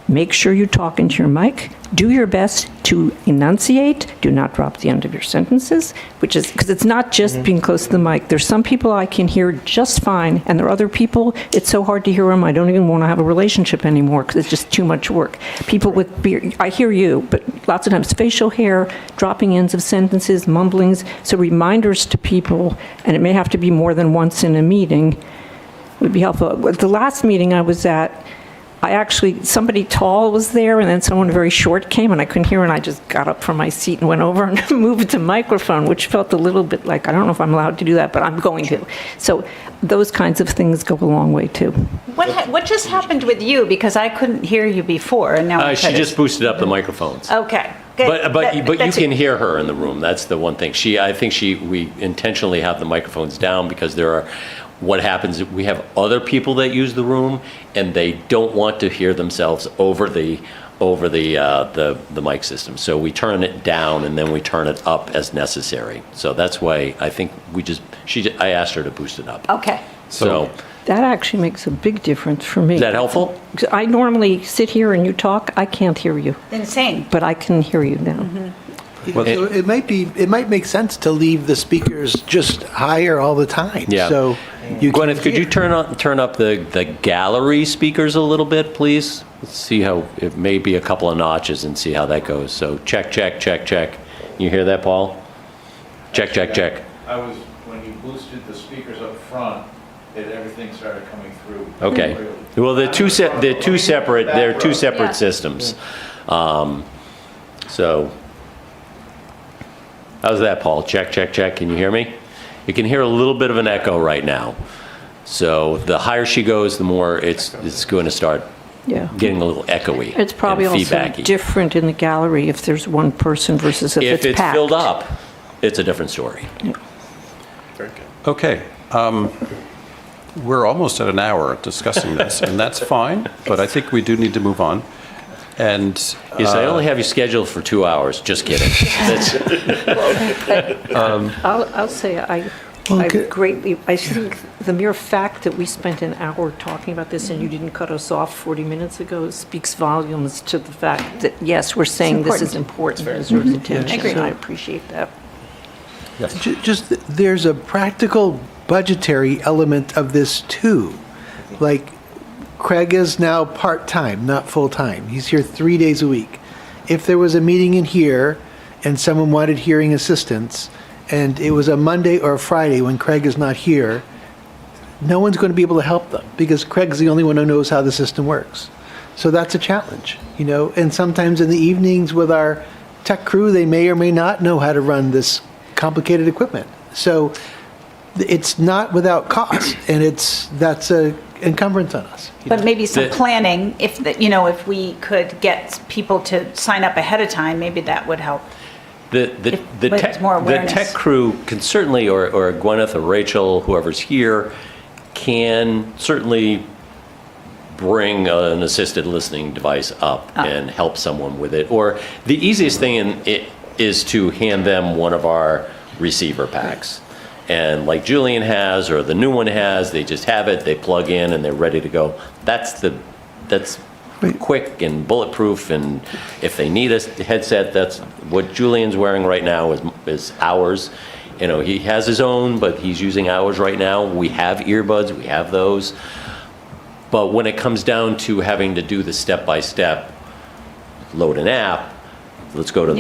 make sure you talk into your mic, do your best to enunciate, do not drop the end of your sentences, which is, because it's not just being close to the mic. There's some people I can hear just fine, and there are other people, it's so hard to hear them, I don't even want to have a relationship anymore, because it's just too much work. People with beard, I hear you, but lots of times facial hair, dropping ends of sentences, mumblings, so reminders to people, and it may have to be more than once in a meeting, would be helpful. At the last meeting I was at, somebody tall was there, and then someone very short came, and I couldn't hear, and I just got up from my seat and went over and moved the microphone, which felt a little bit like, I don't know if I'm allowed to do that, but I'm going to. So those kinds of things go a long way, too. What just happened with you? Because I couldn't hear you before, and now I she just boosted up the microphones. Okay. Good. But you That's can it. hear her in the room. That's the one thing. I think we intentionally have the microphones down because what happens is we have other people that use the room, and they don't want to hear themselves over the mic system. So we turn it down, and then we turn it up as necessary. So that's why I think I asked her to boost it up. Okay. So That actually makes a big difference for me. Is that helpful? I normally sit here and you talk, I can't hear you, Insane. but I can hear you now. So it might make sense to leave the speakers just higher all the time. Yeah. So you can Gwyneth, could you hear. turn up the gallery speakers a little bit, please? Let's see how, it may be a couple of notches and see how that goes. So check, check, check, check. You hear that, Paul? Check, check, check. When you boosted the speakers up front, everything started coming through. Okay. Well, they're two separate systems. So, how's that, Paul? Check, check, check. Can you hear me? You can hear a little bit of an echo right now. So the higher she goes, the more it's going to start Yeah. getting a little echoey. It's probably and also feedbacky. different in the gallery if there's one person versus if If it's packed. it's filled up, it's a different story. Okay. We're almost at an hour discussing this, and that's fine, but I think we do need to move on. And Yes, I only have you scheduled for 2 hours. Just kidding. I'll say I think the mere fact that we spent an hour talking about this and you didn't cut us off 40 minutes ago speaks volumes to the fact that, yes, we're saying this is important and deserves attention. Agreed. So I appreciate that. Just there's a practical budgetary element of this too. Like Craig is now part-time, not full-time. He's here 3 days a week. If there was a meeting in here and someone wanted hearing assistance and it was a Monday or a Friday when Craig is not here, no one's going to be able to help them because Craig's the only one who knows how the system works. So that's a challenge, you know, and sometimes in the evenings with our tech crew, they may or may not know how to run this complicated equipment. So it's not without cost, and that's a encumbrance on us. But maybe some planning, if we could get people to sign up ahead of time, maybe that would help. The there's more awareness. tech crew can certainly, or Gwyneth or Rachel, whoever's here, can certainly bring an assisted listening device up and help someone with it. Or the easiest thing is to hand them one of our receiver packs. And like Julian has, or the new one has, they just have it, they plug in, and they're ready to go. That's quick and bulletproof, and if they need a headset, that's what Julian's wearing right now is ours. You know, he has his own, but he's using ours right now. We have earbuds, we have those. But when it comes down to having to do the step-by-step, load an app, let's go to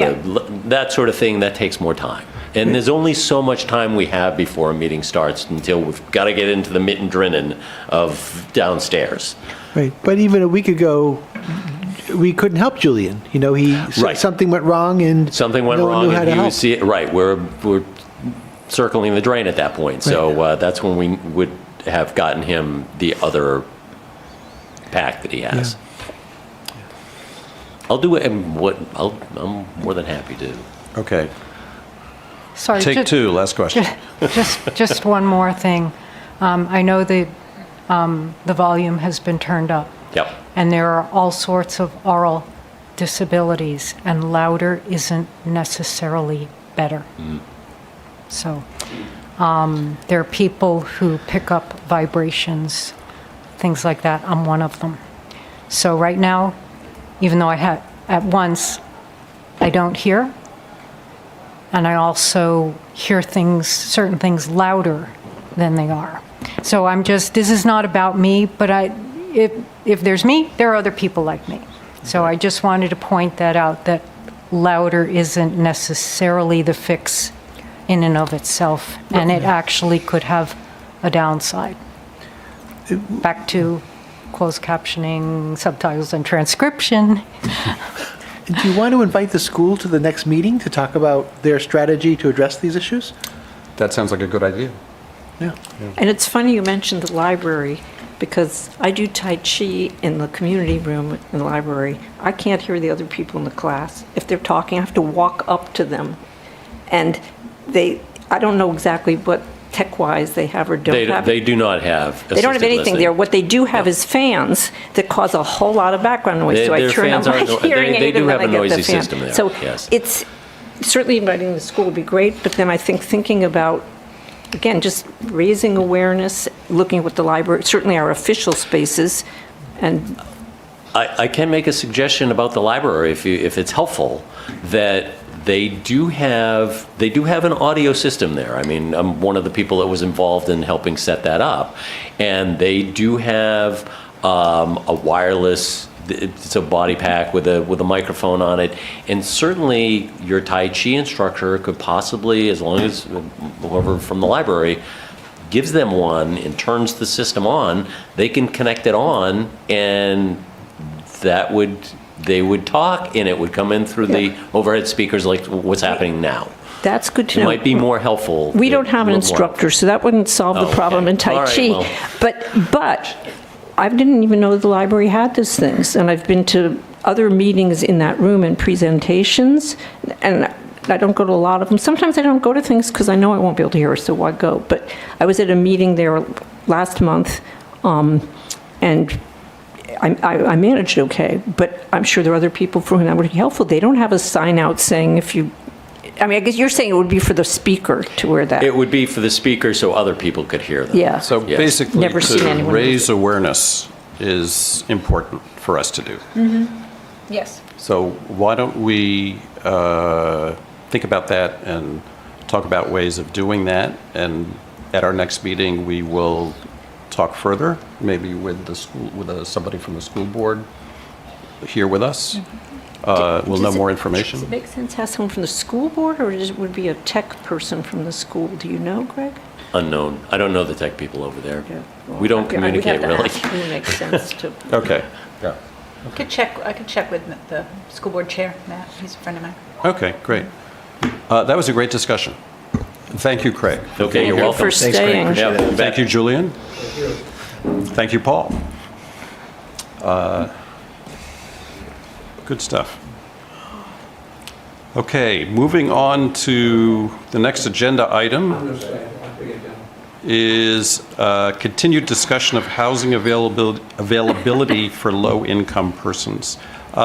that sort of thing, that takes more time. And there's only so much time we have before a meeting starts until we've got to get into the mit and drinnen of downstairs. Right, but even a week ago, we couldn't help Julian. You know, something went wrong, and something went no one wrong, knew how to and he help. was right. We're circling the drain at that point. So that's when we would have gotten him the other pack that he has. Yeah. I'll do it. I'm more than happy to. Okay. Sorry, Take two, last question. Just one more thing. I know the volume has been turned up. Yep. And there are all sorts of oral disabilities, and louder isn't necessarily better. So there are people who pick up vibrations, things like that. I'm one of them. So right now, even though I had at once, I don't hear, and I also hear certain things louder than they are. So this is not about me, but if there's me, there are other people like me. So I just wanted to point that out, that louder isn't necessarily the fix in and of itself, and it actually could have a downside. Back to closed captioning, subtitles, and transcription. Do you want to invite the school to the next meeting to talk about their strategy to address these issues? That sounds like a good idea. Yeah. And it's funny you mentioned the library, because I do Tai Chi in the community room in the library. I can't hear the other people in the class. If they're talking, I have to walk up to them. And I don't know exactly what tech-wise they have or don't have. They do not have. They don't have anything there. What they do have is fans that cause a whole lot of background noise. So I turn on my hearing aid and then I get the fan. They do have a noisy system there, So yes. it's certainly inviting the school would be great, but then I think thinking about again, just raising awareness, looking at what the library, certainly our official spaces, and I can make a suggestion about the library if it's helpful, that they do have an audio system there. I mean, I'm one of the people that was involved in helping set that up, and they do have a wireless. It's a body pack with a microphone on it, and certainly your Tai Chi instructor could possibly, as long as whoever from the library gives them one and turns the system on, they can connect it on, and they would talk, and it would come in through the overhead speakers like what's happening now. that's good to It know. might be more helpful. We don't have an a little more. instructor, so that wouldn't solve the Oh, problem okay. in Tai All right, Chi. well. But I didn't even know the library had these things, and I've been to other meetings in that room and presentations, and I don't go to a lot of them. Sometimes I don't go to things because I know I won't be able to hear, so why go? But I was at a meeting there last month, and I managed okay, but I'm sure there are other people for whom that would be helpful. They don't have a sign out saying if you, I mean, I guess you're saying it would be for the speaker to wear that. It would be for the speaker so other people could hear them. Yeah. So Yes. basically, Never seen to anyone raise awareness is important for us to do. Yes. So why don't we think about that and talk about ways of doing that? And at our next meeting, we will talk further, maybe with the school, with somebody from the school board here with us. We'll know more information. Does it make sense to have someone from the school board, or would it be a tech person from the school? Do you know, Greg? Unknown. I don't know the tech people over there. Yeah. Well, We don't I would have communicate to really. ask who makes sense to. Okay, yeah. I could check with the school board chair, Matt. He's a friend of mine. Okay, great. That was a great discussion. Thank you, Craig. Okay, you're Thank you welcome. for staying. Yeah, Thank you, Julian. Thank you, Paul. Good stuff. Okay, moving on to the next agenda item is continued discussion of housing availability for low-income persons.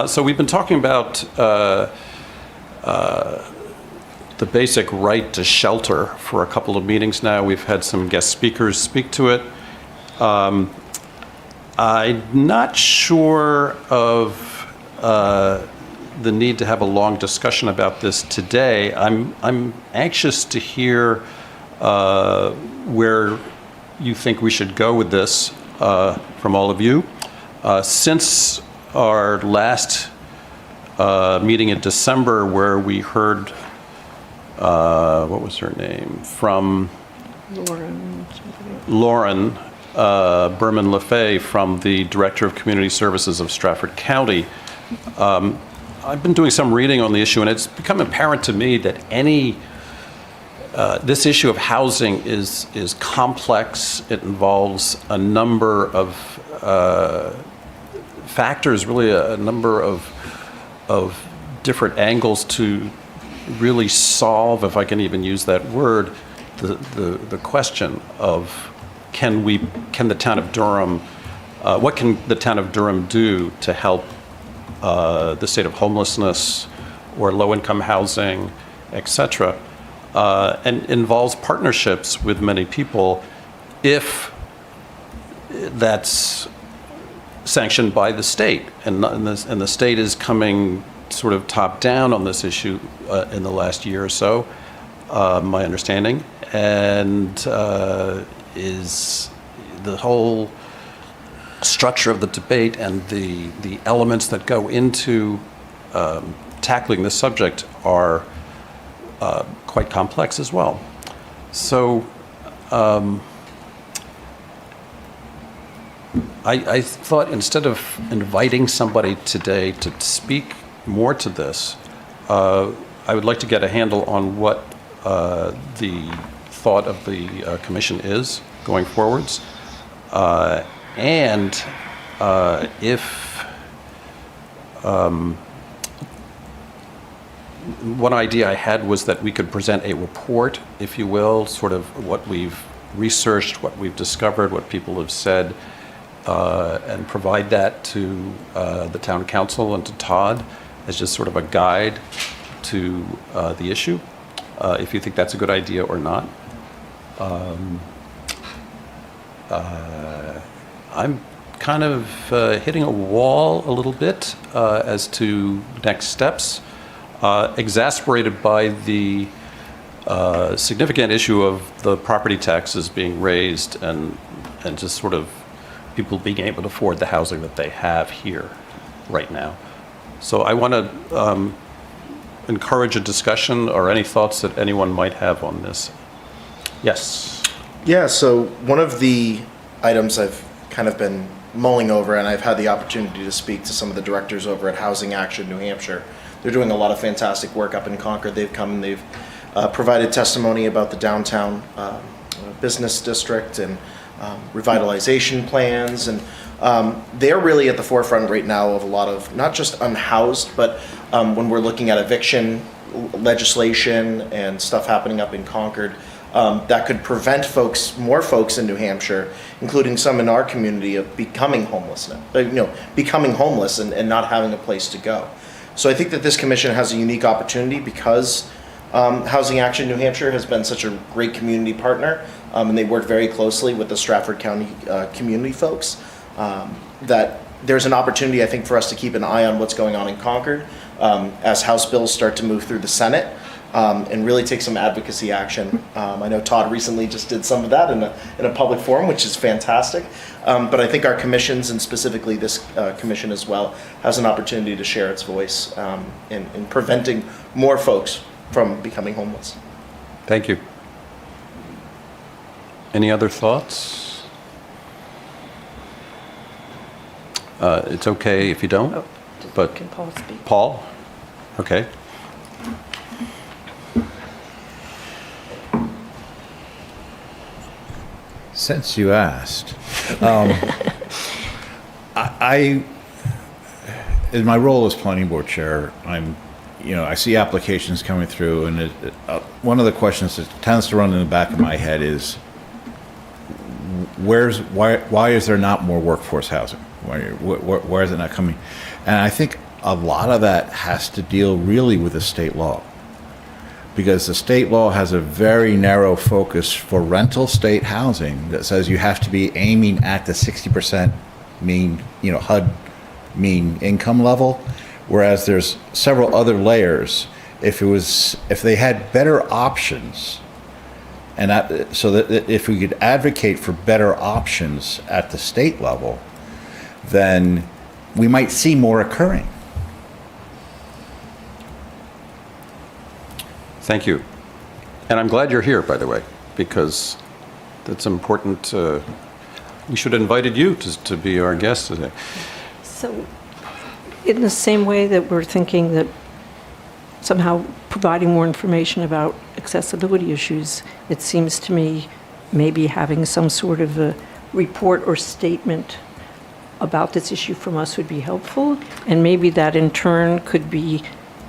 So we've been talking about the basic right to shelter for a couple of meetings now. We've had some guest speakers speak to it. I'm not sure of the need to have a long discussion about this today. I'm anxious to hear where you think we should go with this from all of you. Since our last meeting in December, where we heard, what was her name? From Lauren Berman LaFay, from the Director of Community Services of Stratford County. I've been doing some reading on the issue, and it's become apparent to me that this issue of housing is complex. It involves a number of factors, really a number of different angles to really solve, if I can even use that word, the question of can the town of Durham, what can the town of Durham do to help the state of homelessness or low-income housing, et cetera, and involves partnerships with many people if that's sanctioned by the state. And the state is coming sort of top-down on this issue in the last year or so, my understanding, and is the whole structure of the debate and the elements that go into tackling this subject are quite complex as well. So I thought instead of inviting somebody today to speak more to this, I would like to get a handle on what the thought of the commission is going forwards. And if one idea I had was that we could present a report, if you will, sort of what we've researched, what we've discovered, what people have said, and provide that to the town council and to Todd as just sort of a guide to the issue, if you think that's a good idea or not. I'm kind of hitting a wall a little bit as to next steps, exasperated by the significant issue of the property taxes being raised and just sort of people being able to afford the housing that they have here right now. So I want to encourage a discussion or any thoughts that anyone might have on this. Yes. Yeah, so one of the items I've kind of been mulling over, and I've had the opportunity to speak to some of the directors over at Housing Action New Hampshire. They're doing a lot of fantastic work up in Concord. They've come and they've provided testimony about the downtown business district and revitalization plans. And they're really at the forefront right now of a lot of not just unhoused, but when we're looking at eviction legislation and stuff happening up in Concord, that could prevent more folks in New Hampshire, including some in our community, of becoming homeless and not having a place to go. So I think that this commission has a unique opportunity because Housing Action New Hampshire has been such a great community partner, and they work very closely with the Stratford County community folks, that there's an opportunity, I think, for us to keep an eye on what's going on in Concord as House bills start to move through the Senate. And really take some advocacy action. I know Todd recently just did some of that in a public forum, which is fantastic. But I think our commissions, and specifically this commission as well, has an opportunity to share its voice in preventing more folks from becoming homeless. Thank you. Any other thoughts? It's okay if you don't, but Can Paul speak? Paul? Okay. Since you asked, I, in my role as planning board chair, I see applications coming through, and one of the questions that tends to run in the back of my head is, why is there not more workforce housing? Why is it not coming? And I think a lot of that has to deal really with the state law, because the state law has a very narrow focus for rental state housing that says you have to be aiming at the 60% mean, HUD mean income level, whereas there's several other layers. If they had better options, so that if we could advocate for better options at the state level, then we might see more occurring. Thank you. And I'm glad you're here, by the way, because that's important. We should have invited you to be our guest today. So, in the same way that we're thinking that somehow providing more information about accessibility issues, it seems to me maybe having some sort of a report or statement about this issue from us would be helpful, and maybe that in turn could be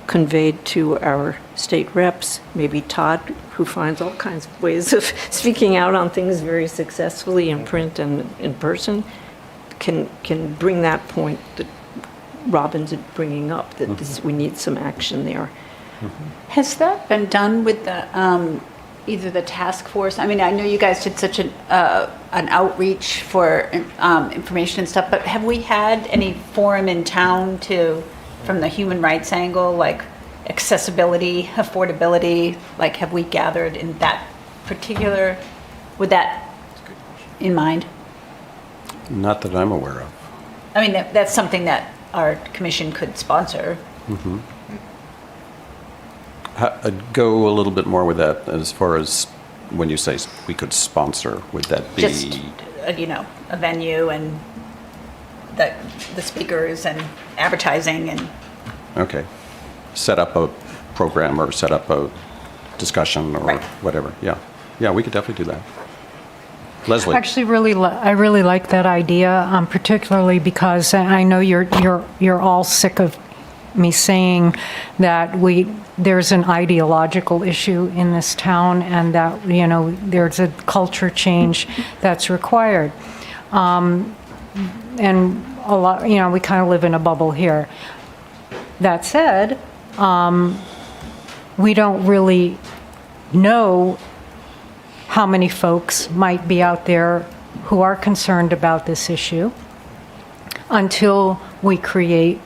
conveyed to our state reps, maybe Todd, who finds all kinds of ways of speaking out on things very successfully in print and in person, can bring that point that Robin's bringing up, that we need some action there. Has that been done with the either the task force? I mean, I know you guys did such an outreach for information and stuff, but have we had any forum in town from the human rights angle, like accessibility, affordability, like have we gathered in that particular, with that in mind? Not that I'm aware of. I mean, that's something that our commission could sponsor. Go a little bit more with that as far as when you say we could sponsor, would that be? Just, a venue and the speakers and advertising and. Okay. Set up a program or set up a discussion or Right. whatever. Yeah. Yeah, we could definitely do that. Leslie? Actually, I really like that idea, particularly because I know you're all sick of me saying that there's an ideological issue in this town, and that there's a culture change that's required, and a lot we kind of live in a bubble here. That said, we don't really know how many folks might be out there who are concerned about this issue until we create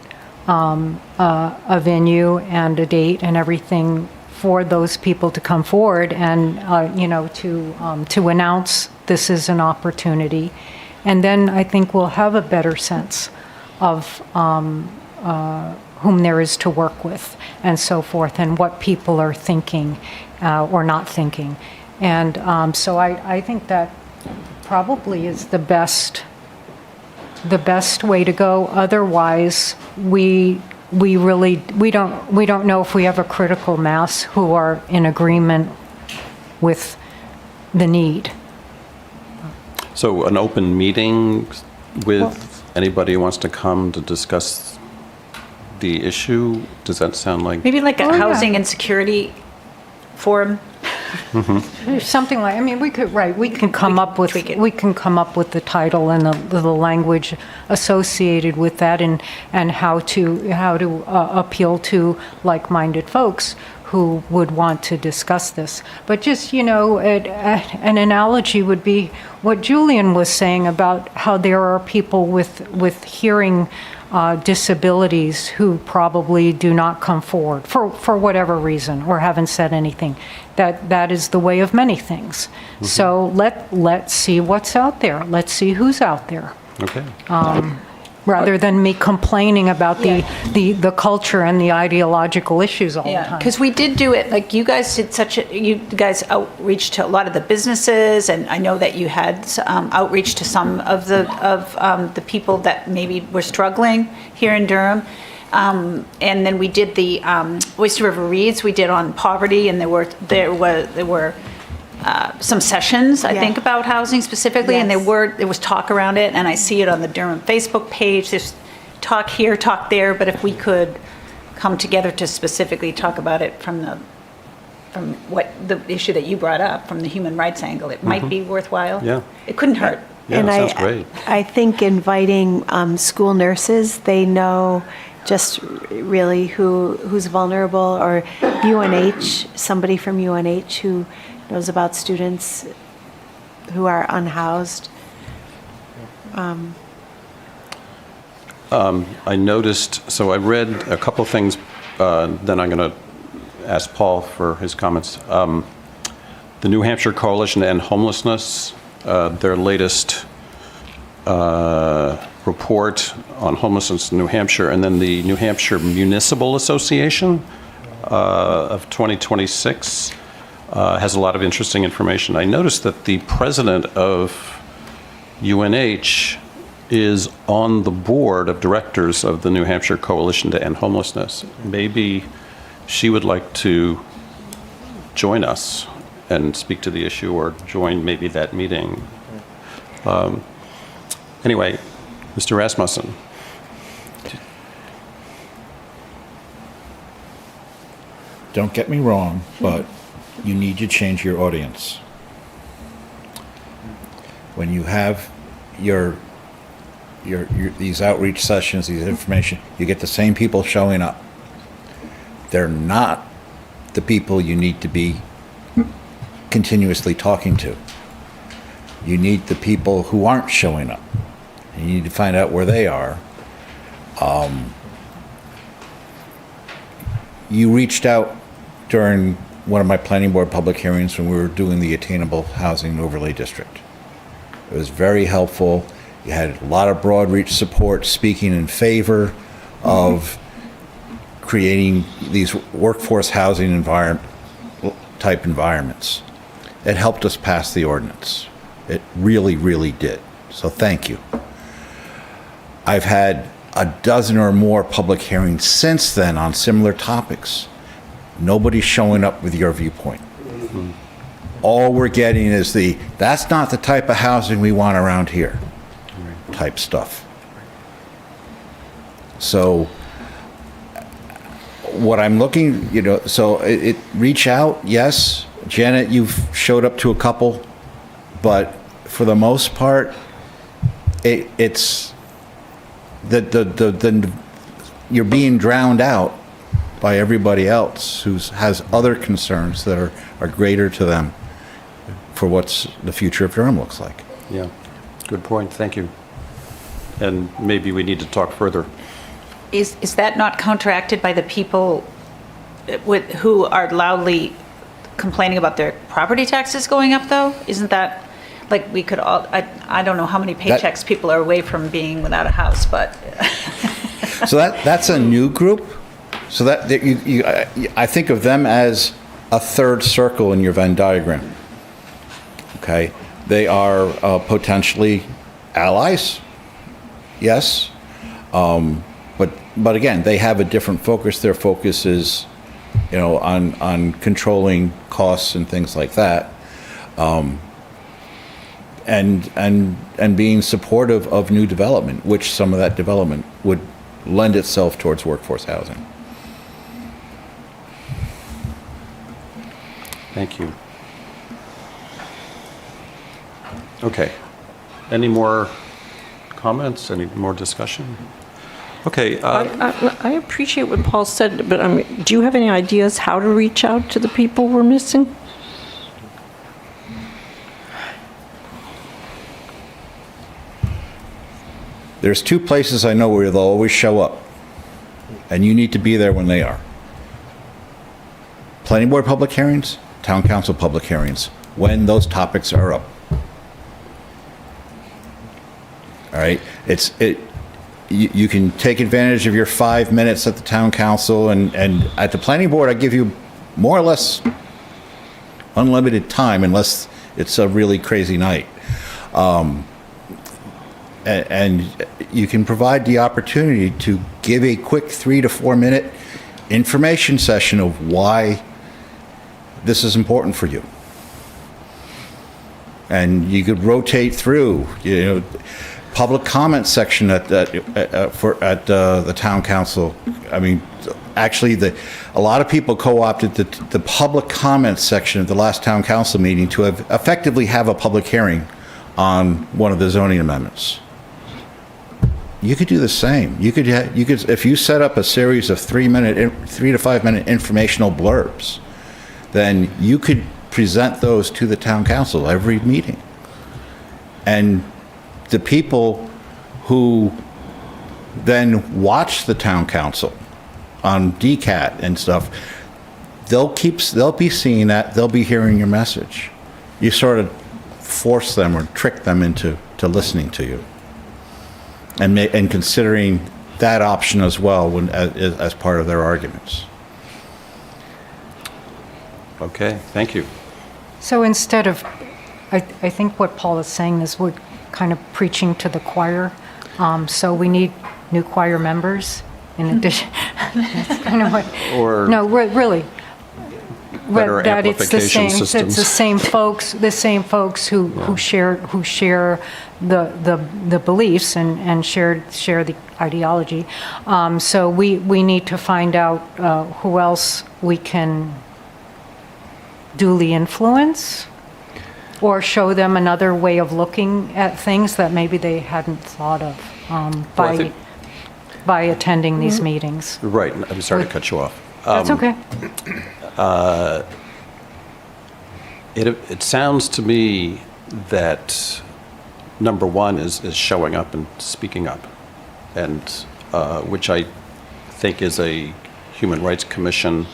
a venue and a date and everything for those people to come forward and, to announce this is an opportunity. And then I think we'll have a better sense of whom there is to work with and so forth, and what people are thinking or not thinking. And so I think that probably is the best way to go. Otherwise, we don't know if we have a critical mass who are in agreement with the need. So an open meeting with anybody who wants to come to discuss the issue, does that sound like? Maybe like a Oh, yeah. housing and security forum. Something like, I mean, we can come up with the title and the language associated with that, and how to appeal to like-minded folks who would want to discuss this. But just, an analogy would be what Julian was saying about how there are people with hearing disabilities who probably do not come forward for whatever reason, or haven't said anything. That is the way of many things. So let's see what's out there. Let's see who's out there. Okay. Rather than me complaining about the culture and the ideological issues all the time. Because we did do it, like you guys did you guys outreach to a lot of the businesses, and I know that you had outreach to some of the people that maybe were struggling here in Durham. And then we did the Oyster River Reads, we did on poverty, and there were some sessions, I think, about housing specifically, and there was talk around it, and I see it on the Durham Facebook page. There's talk here, talk there, but if we could come together to specifically talk about it from what the issue that you brought up, from the human rights angle, it might be worthwhile. Yeah. It couldn't hurt. Yeah, And sounds great. I think inviting school nurses, they know just really who's vulnerable, or UNH, somebody from UNH who knows about students who are unhoused. I noticed, so I read a couple things, then I'm going to ask Paul for his comments. The New Hampshire Coalition to End Homelessness, their latest report on homelessness in New Hampshire, and then the New Hampshire Municipal Association of 2026 has a lot of interesting information. I noticed that the president of UNH is on the board of directors of the New Hampshire Coalition to End Homelessness. Maybe she would like to join us and speak to the issue, or join maybe that meeting. Anyway, Mr. Rasmussen. Don't get me wrong, but you need to change your audience. When you have your these outreach sessions, these information, you get the same people showing up. They're not the people you need to be continuously talking to. You need the people who aren't showing up. You need to find out where they are. You reached out during one of my planning board public hearings when we were doing the Attainable Housing Overlay District. It was very helpful. You had a lot of broad reach support speaking in favor of creating these workforce housing type environments. It helped us pass the ordinance. It really, really did. So thank you. I've had a dozen or more public hearings since then on similar topics. Nobody's showing up with your viewpoint. Mm-hmm. All we're getting is that's not the type of housing we want around here type stuff. So what I'm looking, so reach out, yes. Janet, you've showed up to a couple, but for the most part, it's you're being drowned out by everybody else who has other concerns that are greater to them for what's the future of Durham looks like. Yeah, good point, thank you. And maybe we need to talk further. Is that not counteracted by the people who are loudly complaining about their property taxes going up, though? Isn't that, like, we could all, I don't know how many paychecks people are away from being without a house, but. So that's a new group. So that I think of them as a third circle in your Venn diagram. Okay, they are potentially allies. Yes, but again, they have a different focus. Their focus is, on controlling costs and things like that, and being supportive of new development, which some of that development would lend itself towards workforce housing. Thank you. Okay. Any more comments? Any more discussion? Okay. I appreciate what Paul said, but do you have any ideas how to reach out to the people we're missing? There's two places I know where they'll always show up, and you need to be there when they are. Planning board public hearings, town council public hearings, when those topics are up. All right, you can take advantage of your 5 minutes at the town council, and at the planning board, I give you more or less unlimited time unless it's a really crazy night. And you can provide the opportunity to give a quick 3 to 4 minute information session of why this is important for you. And you could rotate through, public comment section at the town council. I mean, actually, a lot of people co-opted the public comment section at the last town council meeting to effectively have a public hearing on one of the zoning amendments. You could do the same. You could if you set up a series of 3 to 5 minute informational blurbs, then you could present those to the town council every meeting. And the people who then watch the town council on DCAT and stuff, they'll be seeing that, they'll be hearing your message. You sort of force them or trick them into listening to you. And considering that option as well as part of their arguments. Okay, thank you. So instead of, I think what Paul is saying is we're kind of preaching to the choir. So we need new choir members in addition. That's kind of what. Or no, really. better That amplification systems. It's the same folks who share the beliefs and share the ideology. So we need to find out who else we can duly influence, or show them another way of looking at things that maybe they hadn't thought of by attending these meetings. Right, I'm sorry to cut you off. That's okay. It sounds to me that number one is showing up and speaking up, and which I think is a Human Rights Commission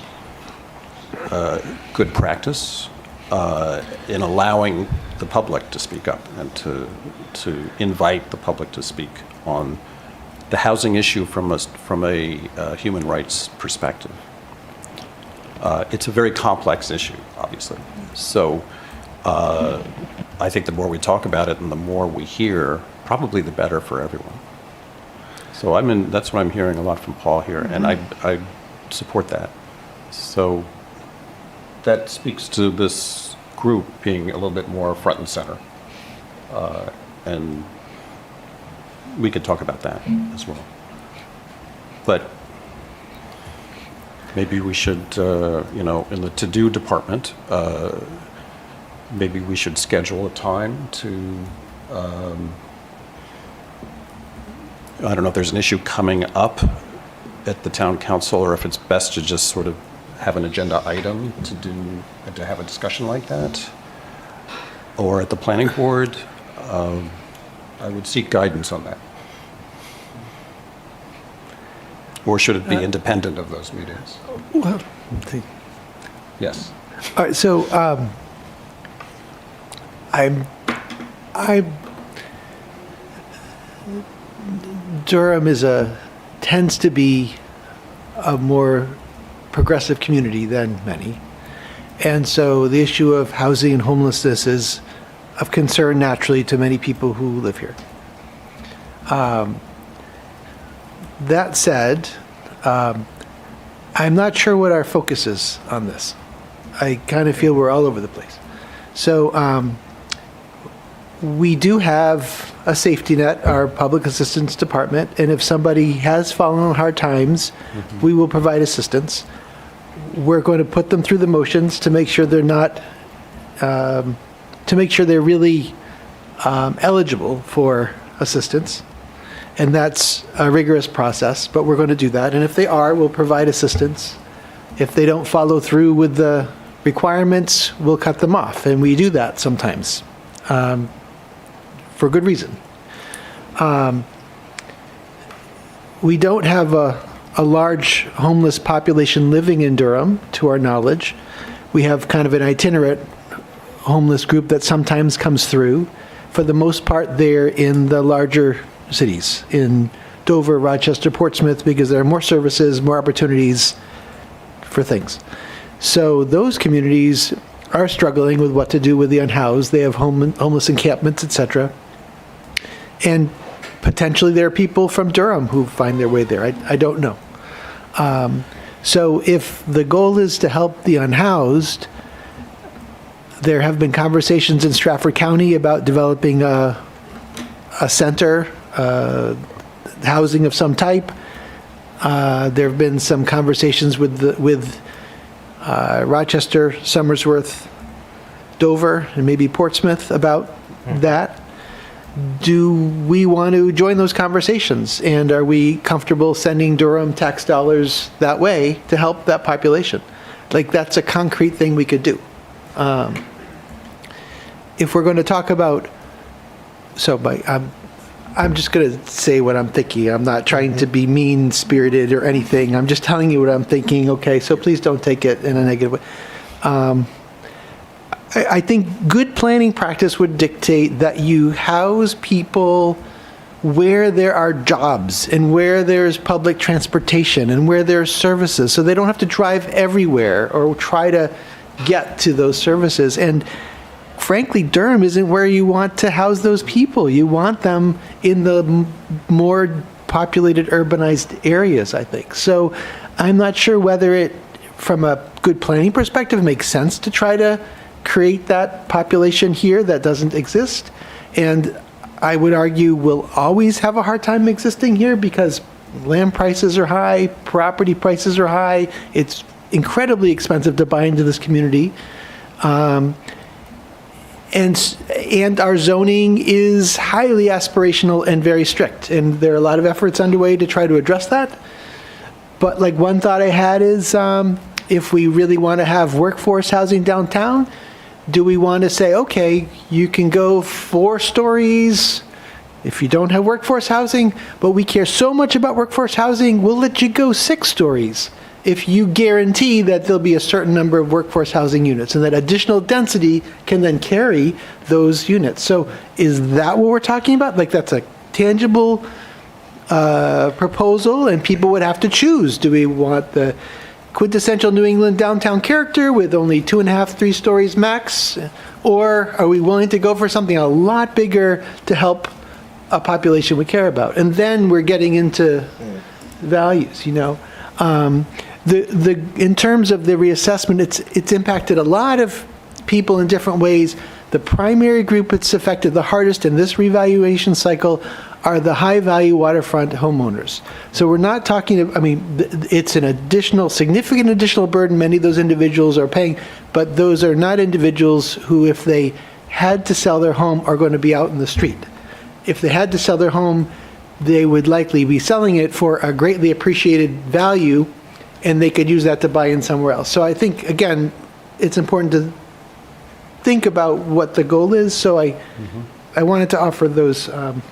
good practice in allowing the public to speak up and to invite the public to speak on the housing issue from a human rights perspective. It's a very complex issue, obviously. So I think the more we talk about it and the more we hear, probably the better for everyone. So that's what I'm hearing a lot from Paul here, and I support that. So that speaks to this group being a little bit more front and center. And we could talk about that as well. But maybe we should, in the to-do department, maybe we should schedule a time to, I don't know if there's an issue coming up at the town council, or if it's best to just sort of have an agenda item to have a discussion like that. or at the planning board, I would seek guidance on that. Or should it be independent of those meetings? Well, Yes. all right, so Durham tends to be a more progressive community than many. And so the issue of housing and homelessness is of concern naturally to many people who live here. That said, I'm not sure what our focus is on this. I kind of feel we're all over the place. So we do have a safety net, our public assistance department, and if somebody has fallen on hard times, we will provide assistance. We're going to put them through the motions to make sure they're not, to make sure they're really eligible for assistance. And that's a rigorous process, but we're going to do that. And if they are, we'll provide assistance. If they don't follow through with the requirements, we'll cut them off. And we do that sometimes for good reason. We don't have a large homeless population living in Durham, to our knowledge. We have kind of an itinerant homeless group that sometimes comes through. For the most part, they're in the larger cities, in Dover, Rochester, Portsmouth, because there are more services, more opportunities for things. So those communities are struggling with what to do with the unhoused. They have homeless encampments, etc. And potentially there are people from Durham who find their way there. I don't know. So if the goal is to help the unhoused, there have been conversations in Stratford County about developing a center, housing of some type. There have been some conversations with Rochester, Somersworth, Dover, and maybe Portsmouth about that. Do we want to join those conversations? And are we comfortable sending Durham tax dollars that way to help that population? Like, that's a concrete thing we could do. If we're going to talk about, I'm just going to say what I'm thinking. I'm not trying to be mean-spirited or anything. I'm just telling you what I'm thinking, okay? So please don't take it in a negative way. I think good planning practice would dictate that you house people where there are jobs and where there's public transportation and where there's services, so they don't have to drive everywhere or try to get to those services. And frankly, Durham isn't where you want to house those people. You want them in the more populated, urbanized areas, I think. So I'm not sure whether it, from a good planning perspective, makes sense to try to create that population here that doesn't exist. And I would argue we'll always have a hard time existing here because land prices are high, property prices are high. It's incredibly expensive to buy into this community. And our zoning is highly aspirational and very strict. And there are a lot of efforts underway to try to address that. But like one thought I had is if we really want to have workforce housing downtown, do we want to say, okay, you can go 4 stories if you don't have workforce housing, but we care so much about workforce housing, we'll let you go 6 stories if you guarantee that there'll be a certain number of workforce housing units and that additional density can then carry those units. So is that what we're talking about? Like, that's a tangible proposal, and people would have to choose. Do we want the quintessential New England downtown character with only 2.5, 3 stories max? Or are we willing to go for something a lot bigger to help a population we care about? And then we're getting into values, you know. In terms of the reassessment, it's impacted a lot of people in different ways. The primary group it's affected the hardest in this revaluation cycle are the high-value waterfront homeowners. So we're not talking, I mean, it's an additional, significant additional burden many of those individuals are paying, but those are not individuals who, if they had to sell their home, are going to be out in the street. If they had to sell their home, they would likely be selling it for a greatly appreciated value, and they could use that to buy in somewhere else. So I think, again, it's important to think about what the goal is. So I wanted to offer those And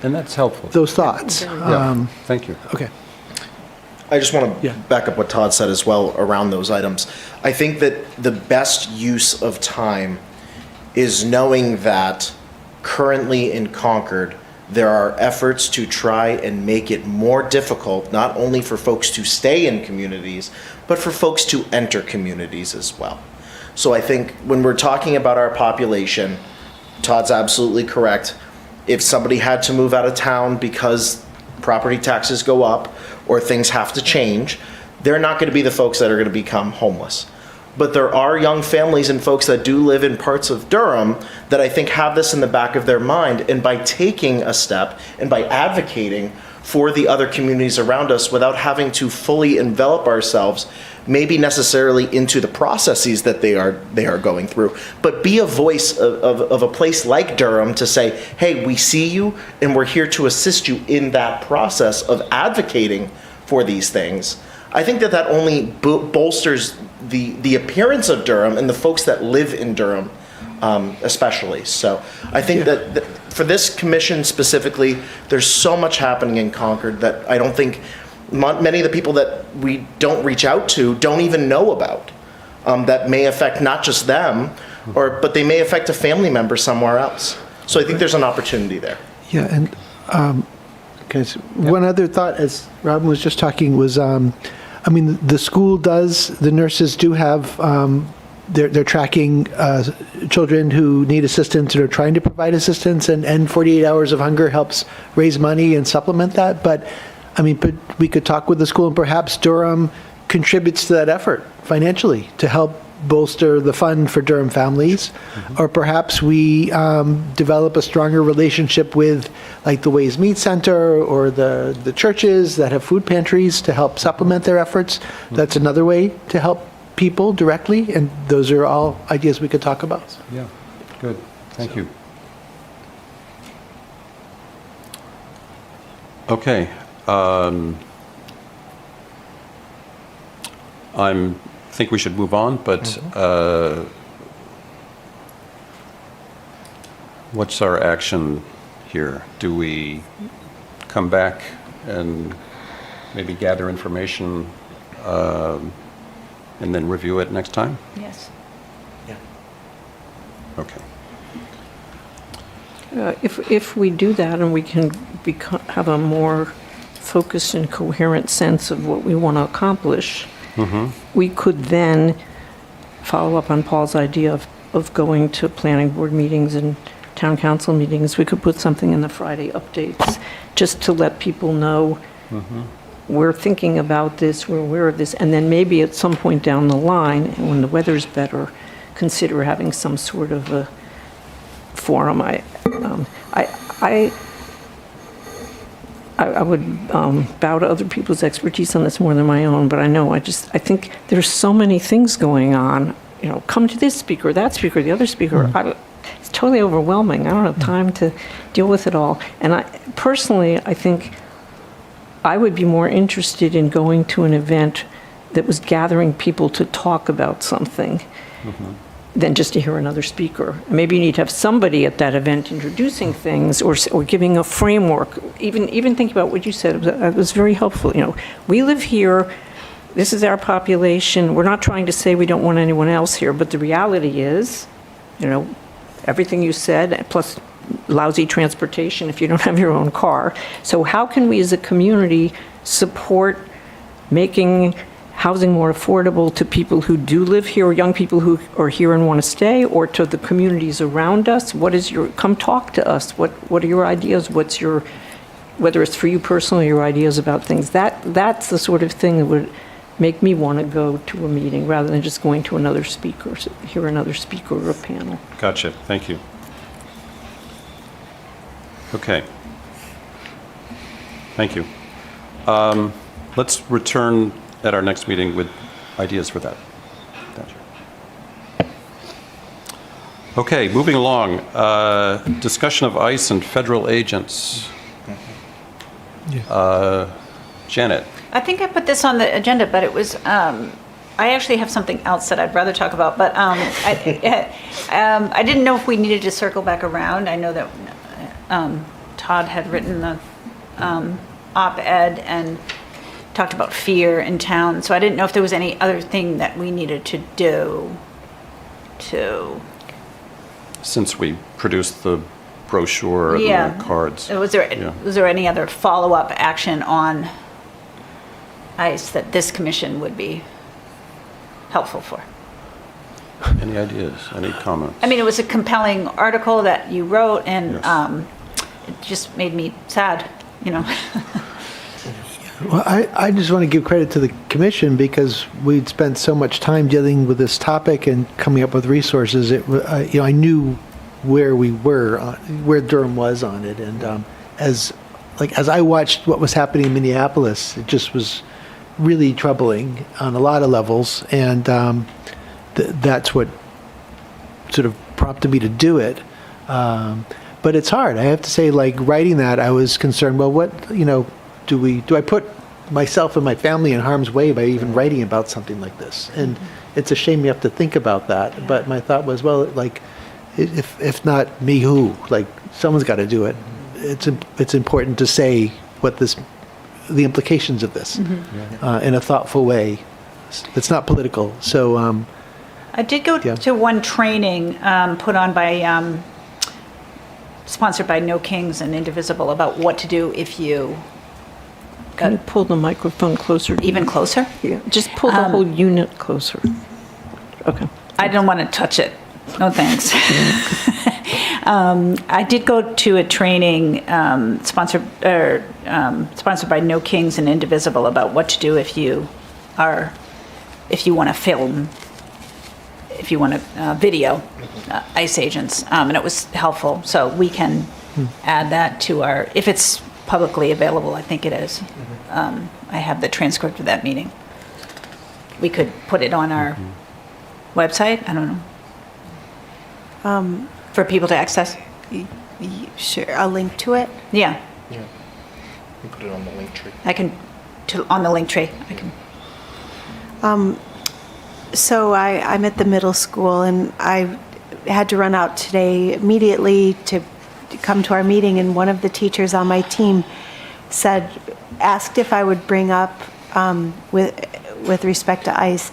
that's helpful. thoughts. Yeah, thank you. Okay. I just want to Yeah. back up what Todd said as well around those items. I think that the best use of time is knowing that currently in Concord, there are efforts to try and make it more difficult, not only for folks to stay in communities, but for folks to enter communities as well. So I think when we're talking about our population, Todd's absolutely correct. If somebody had to move out of town because property taxes go up or things have to change, they're not going to be the folks that are going to become homeless. But there are young families and folks that do live in parts of Durham that I think have this in the back of their mind. And by taking a step and by advocating for the other communities around us without having to fully envelop ourselves, maybe necessarily into the processes that they are going through, but be a voice of a place like Durham to say, hey, we see you and we're here to assist you in that process of advocating for these things. I think that only bolsters the appearance of Durham and the folks that live in Durham, especially. So I think that for this commission specifically, there's so much happening in Concord that I don't think many of the people that we don't reach out to don't even know about, that may affect not just them, but they may affect a family member somewhere else. So I think there's an opportunity there. Yeah, and one other thought as Robin was just talking was, I mean, the nurses do have, they're tracking children who need assistance and are trying to provide assistance, and 48 Hours of Hunger helps raise money and supplement that. But we could talk with the school, and perhaps Durham contributes to that effort financially to help bolster the fund for Durham families. Or perhaps we develop a stronger relationship with like the Ways Meat Center or the churches that have food pantries to help supplement their efforts. That's another way to help people directly, and those are all ideas we could talk about. Yeah, good. Thank you. Okay. I think we should move on, but what's our action here? Do we come back and maybe gather information and then review it next time? Yes. Okay. If we do that and we can have a more focused and coherent sense of what we want to accomplish, we could then follow up on Paul's idea of going to planning board meetings and town council meetings. We could put something in the Friday updates just to let people know we're thinking about this, we're aware of this, and then maybe at some point down the line, when the weather's better, consider having some sort of a forum. I would bow to other people's expertise on this more than my own, but I think there's so many things going on. Come to this speaker, that speaker, the other speaker. It's totally overwhelming. I don't have time to deal with it all. And I think I would be more interested in going to an event that was gathering people to talk about something than just to hear another speaker. Maybe you need to have somebody at that event introducing things or giving a framework. Even think about what you said. It was very helpful. We live here. This is our population. We're not trying to say we don't want anyone else here, but the reality is, everything you said, plus lousy transportation if you don't have your own car. So how can we as a community support making housing more affordable to people who do live here, or young people who are here and want to stay, or to the communities around us? Come talk to us. What are your ideas? Whether it's for you personally, your ideas about things. That's the sort of thing that would make me want to go to a meeting rather than just going to another speaker, hear another speaker or a panel. Gotcha. Thank you. Okay. Thank you. Let's return at our next meeting with ideas for that. Gotcha. Okay, moving along. Discussion of ICE and federal agents. Janet. I think I put this on the agenda, but it was I actually have something else that I'd rather talk about, but I didn't know if we needed to circle back around. I know that Todd had written the op-ed and talked about fear in town, so I didn't know if there was any other thing that we needed to do to... Since we produced the brochure and the cards. Was there any other follow-up action on ICE that this commission would be helpful for? Any ideas, any comments? I mean, it was a compelling article that you wrote, and Yes. it just made me sad, you know. Well, I just want to give credit to the commission because we'd spent so much time dealing with this topic and coming up with resources. I knew where we were, where Durham was on it, and as I watched what was happening in Minneapolis, it just was really troubling on a lot of levels, and that's what sort of prompted me to do it. But it's hard. I have to say, like writing that, I was concerned. Well, what do I put myself and my family in harm's way by even writing about something like this? And it's a shame you have to think about that. But my thought was, well, like, if not me, who? Like, someone's got to do it. It's important to say what the implications of this in a thoughtful way. It's not political. So I did go to one training put on by, sponsored by No Kings and Indivisible about what to do if you Can you pull the microphone closer? even closer. Yeah, just pull the whole unit closer. Okay. I don't want to touch it. No thanks. I did go to a training sponsored by No Kings and Indivisible about what to do if you want to film, if you want to video ICE agents, and it was helpful. So we can add that to our, if it's publicly available, I think it is. I have the transcript of that meeting. We could put it on our website. I don't know. For people to access. Sure, a link to it? Yeah, You put it on the link tree. I can, on the link tree. I can. So I'm at the middle school, and I had to run out today immediately to come to our meeting, and one of the teachers on my team asked if I would bring up, with respect to ICE,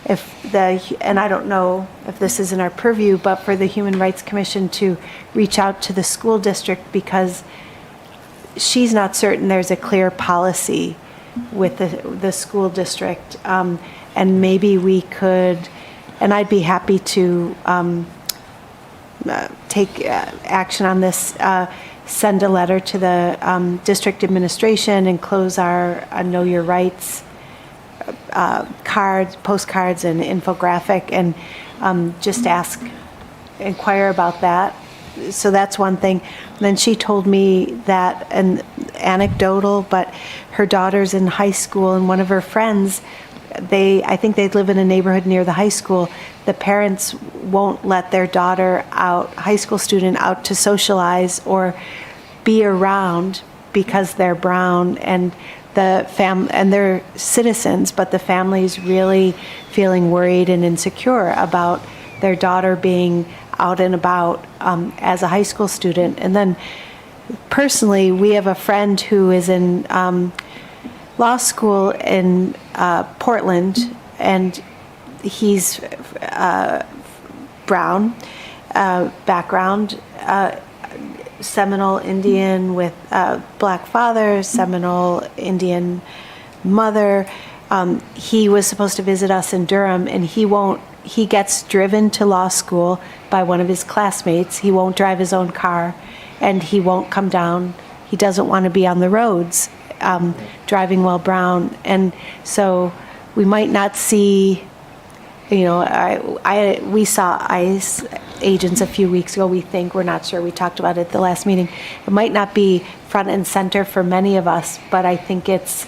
and I don't know if this is in our purview, but for the Human Rights Commission to reach out to the school district, because she's not certain there's a clear policy with the school district. And maybe we could, and I'd be happy to take action on this, send a letter to the district administration and close our Know Your Rights postcards and infographic, and just inquire about that. So that's one thing. And then she told me that, and anecdotal, but her daughter's in high school, and one of her friends, I think they live in a neighborhood near the high school. The parents won't let their daughter high school student out to socialize or be around because they're brown, and and they're citizens, but the family's really feeling worried and insecure about their daughter being out and about as a high school student. And then personally, we have a friend who is in law school in Portland, and he's brown background, Seminole Indian with black father, Seminole Indian mother. He was supposed to visit us in Durham, and he gets driven to law school by one of his classmates. He won't drive his own car, and he won't come down. He doesn't want to be on the roads driving while brown. And so we might not see, we saw ICE agents a few weeks ago, we're not sure, we talked about it at the last meeting. It might not be front and center for many of us, but I think it's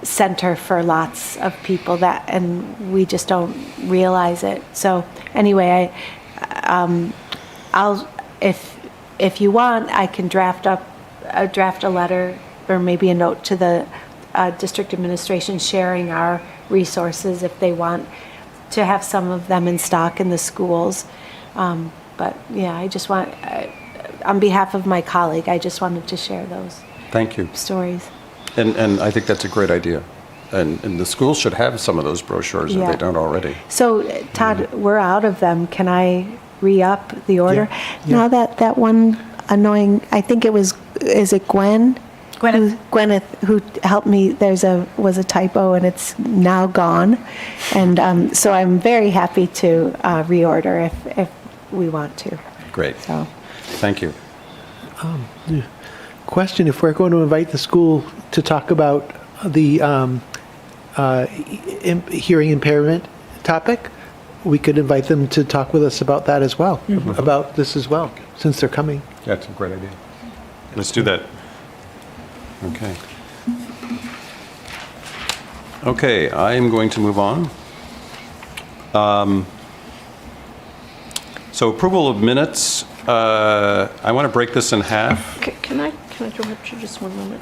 center for lots of people, and we just don't realize it. So anyway, I'll, if you want, I can draft a letter or maybe a note to the district administration sharing our resources if they want to have some of them in stock in the schools. But yeah, I just want, on behalf of my colleague, I just wanted to share those Thank you. stories. And I think that's a great idea. And the schools should have some of those brochures if Yeah. they don't already. So Todd, we're out of them. Can I re-up the order? Now that one annoying, I think it was, is it Gwen? Gwyneth. Gwyneth, who helped me, was a typo and it's now gone. And so I'm very happy to reorder if we want to. Great. So, Thank you. Question, if we're going to invite the school to talk about the hearing impairment topic, we could invite them to talk with us about that as well, about this as well, since they're coming. That's a great idea. Let's do that. Okay. Okay, I am going to move on. So approval of minutes, I want to break this in half. Can I interrupt you just one moment?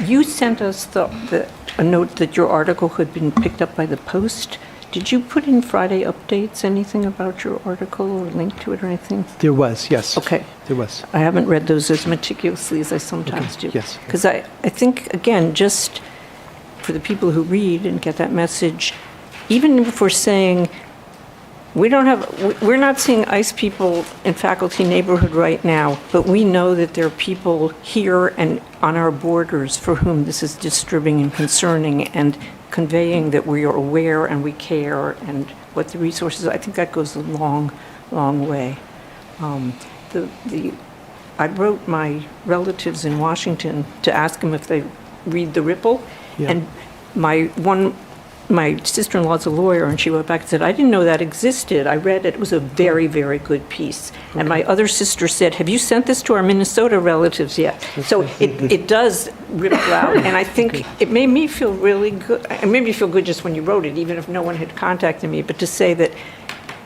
You sent us a note that your article had been picked up by the Post. Did you put in Friday updates, anything about your article or link to it or anything? There was, yes. Okay. There was. I haven't read those as meticulously as I sometimes do. yes. Because I think, again, just for the people who read and get that message, even if we're saying, we're not seeing ICE people in faculty neighborhood right now, but we know that there are people here and on our borders for whom this is disturbing and concerning, and conveying that we are aware and we care and what the resources, I think that goes a long, long way. I wrote my relatives in Washington to ask them if they read The Ripple, Yeah. and my sister-in-law's a lawyer, and she wrote back and said, I didn't know that existed. I read it. It was a very, very good piece. And my other sister said, have you sent this to our Minnesota relatives yet? So it does ripple out, and I think it made me feel really good. It made me feel good just when you wrote it, even if no one had contacted me, but to say that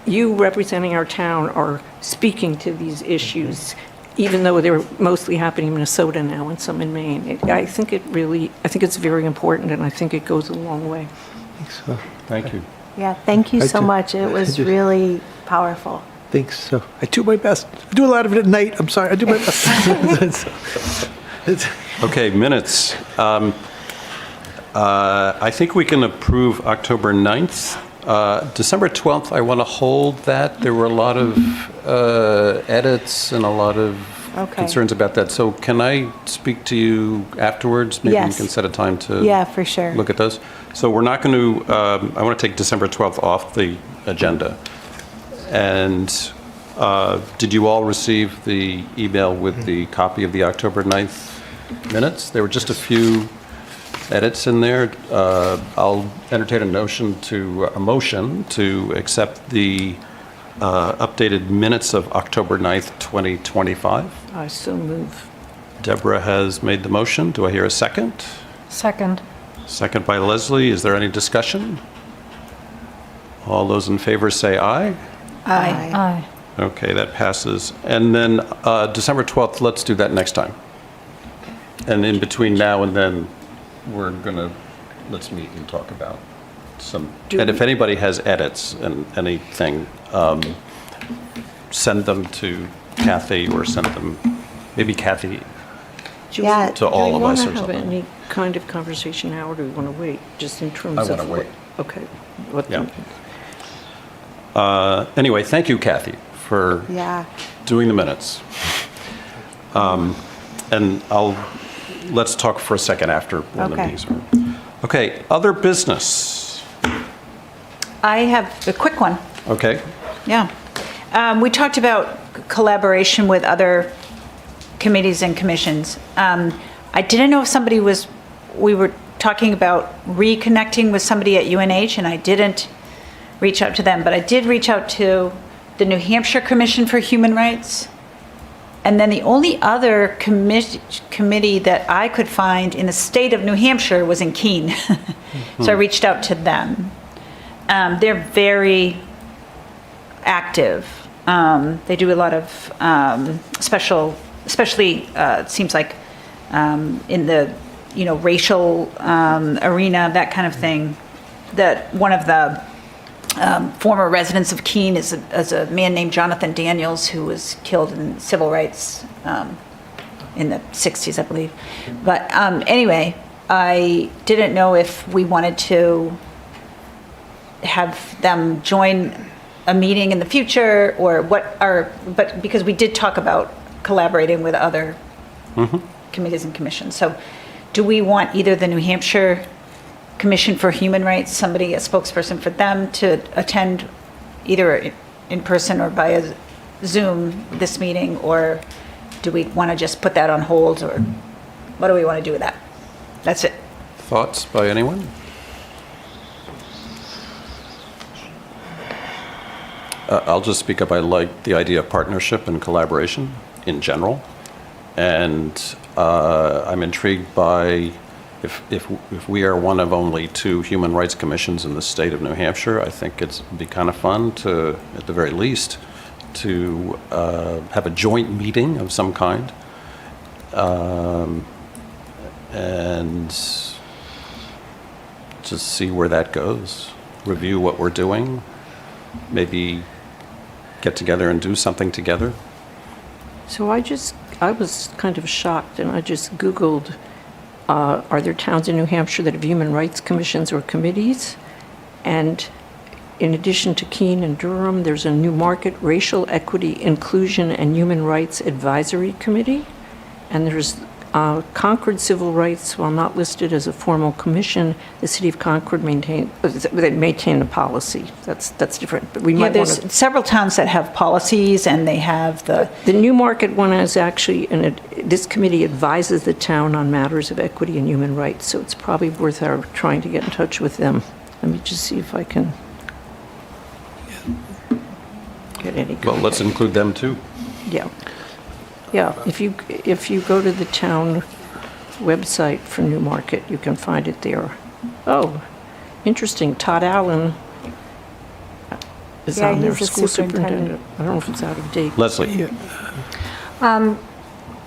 you representing our town are speaking to these issues, even though they're mostly happening in Minnesota now and some in Maine. I think it's very important, and I think it goes a long way. So, Thank you. yeah, thank you I so ju- much. It was really powerful. thanks. So I do my best. I do a lot of it at night. I'm sorry. I do my best. Okay, minutes. I think we can approve October 9th. December 12th, I want to hold that. There were a lot of edits and a lot of Okay. concerns about that. So can I speak to you afterwards? Maybe we Yes. can set a time to Yeah, for sure. look at those. So we're not going to, I want to take December 12th off the agenda. And did you all receive the email with the copy of the October 9th minutes? There were just a few edits in there. I'll entertain a motion to accept the updated minutes of October 9th, 2025. I so move. Deborah has made the motion. Do I hear a second? Second. Second by Leslie. Is there any discussion? All those in favor say aye. Aye. Aye. Okay, that passes. And then December 12th, let's do that next time. And in between now and then, let's meet and talk about some, and if anybody has edits and anything, send them to Kathy or send them, maybe Kathy, Yeah. to all of us or Do we want to have something. any kind of conversation now, or do we want to wait, just in terms I of? wanna wait. Okay. What Yeah. Anyway, thank you, Kathy, for Yeah. doing the minutes. And let's talk for a second after one Okay. of these. Okay, other business. I have a quick one. Okay, Yeah. We talked about collaboration with other committees and commissions. I didn't know if we were talking about reconnecting with somebody at UNH, and I didn't reach out to them, but I did reach out to the New Hampshire Commission for Human Rights. And then the only other committee that I could find in the state of New Hampshire was in Keene. So I reached out to them. They're very active. They do a lot of especially it seems like in the, racial arena, that kind of thing. That one of the former residents of Keene is a man named Jonathan Daniels, who was killed in civil rights in the 60s, I believe. But anyway, I didn't know if we wanted to have them join a meeting in the future, or but because we did talk about collaborating with other committees and commissions. So do we want either the New Hampshire Commission for Human Rights, a spokesperson for them, to attend either in person or via Zoom this meeting, or do we want to just put that on hold, or what do we want to do with that? That's it. Thoughts by anyone? I'll just speak up. I like the idea of partnership and collaboration in general. And I'm intrigued by if we are one of only 2 human rights commissions in the state of New Hampshire, I think it'd be kind of fun to, at the very least, to have a joint meeting of some kind. And just see where that goes. Review what we're doing. Maybe get together and do something together. So I was kind of shocked, and I just Googled, are there towns in New Hampshire that have human rights commissions or committees? And in addition to Keene and Durham, there's a Newmarket Racial Equity, Inclusion, and Human Rights Advisory Committee. And there's Concord Civil Rights, while not listed as a formal commission, the city of Concord maintain a policy. That's different. But we might want to. There's several towns that have policies, and they have the Newmarket one is actually, this committee advises the town on matters of equity and human rights, so it's probably worth our trying to get in touch with them. Let me just see if I can get any. Well, let's include them too. Yeah. Yeah, if you go to the town website for Newmarket, you can find it there. Oh, interesting. Todd Allen is on there, he's the school superintendent. superintendent. I don't know if it's out of date. Leslie.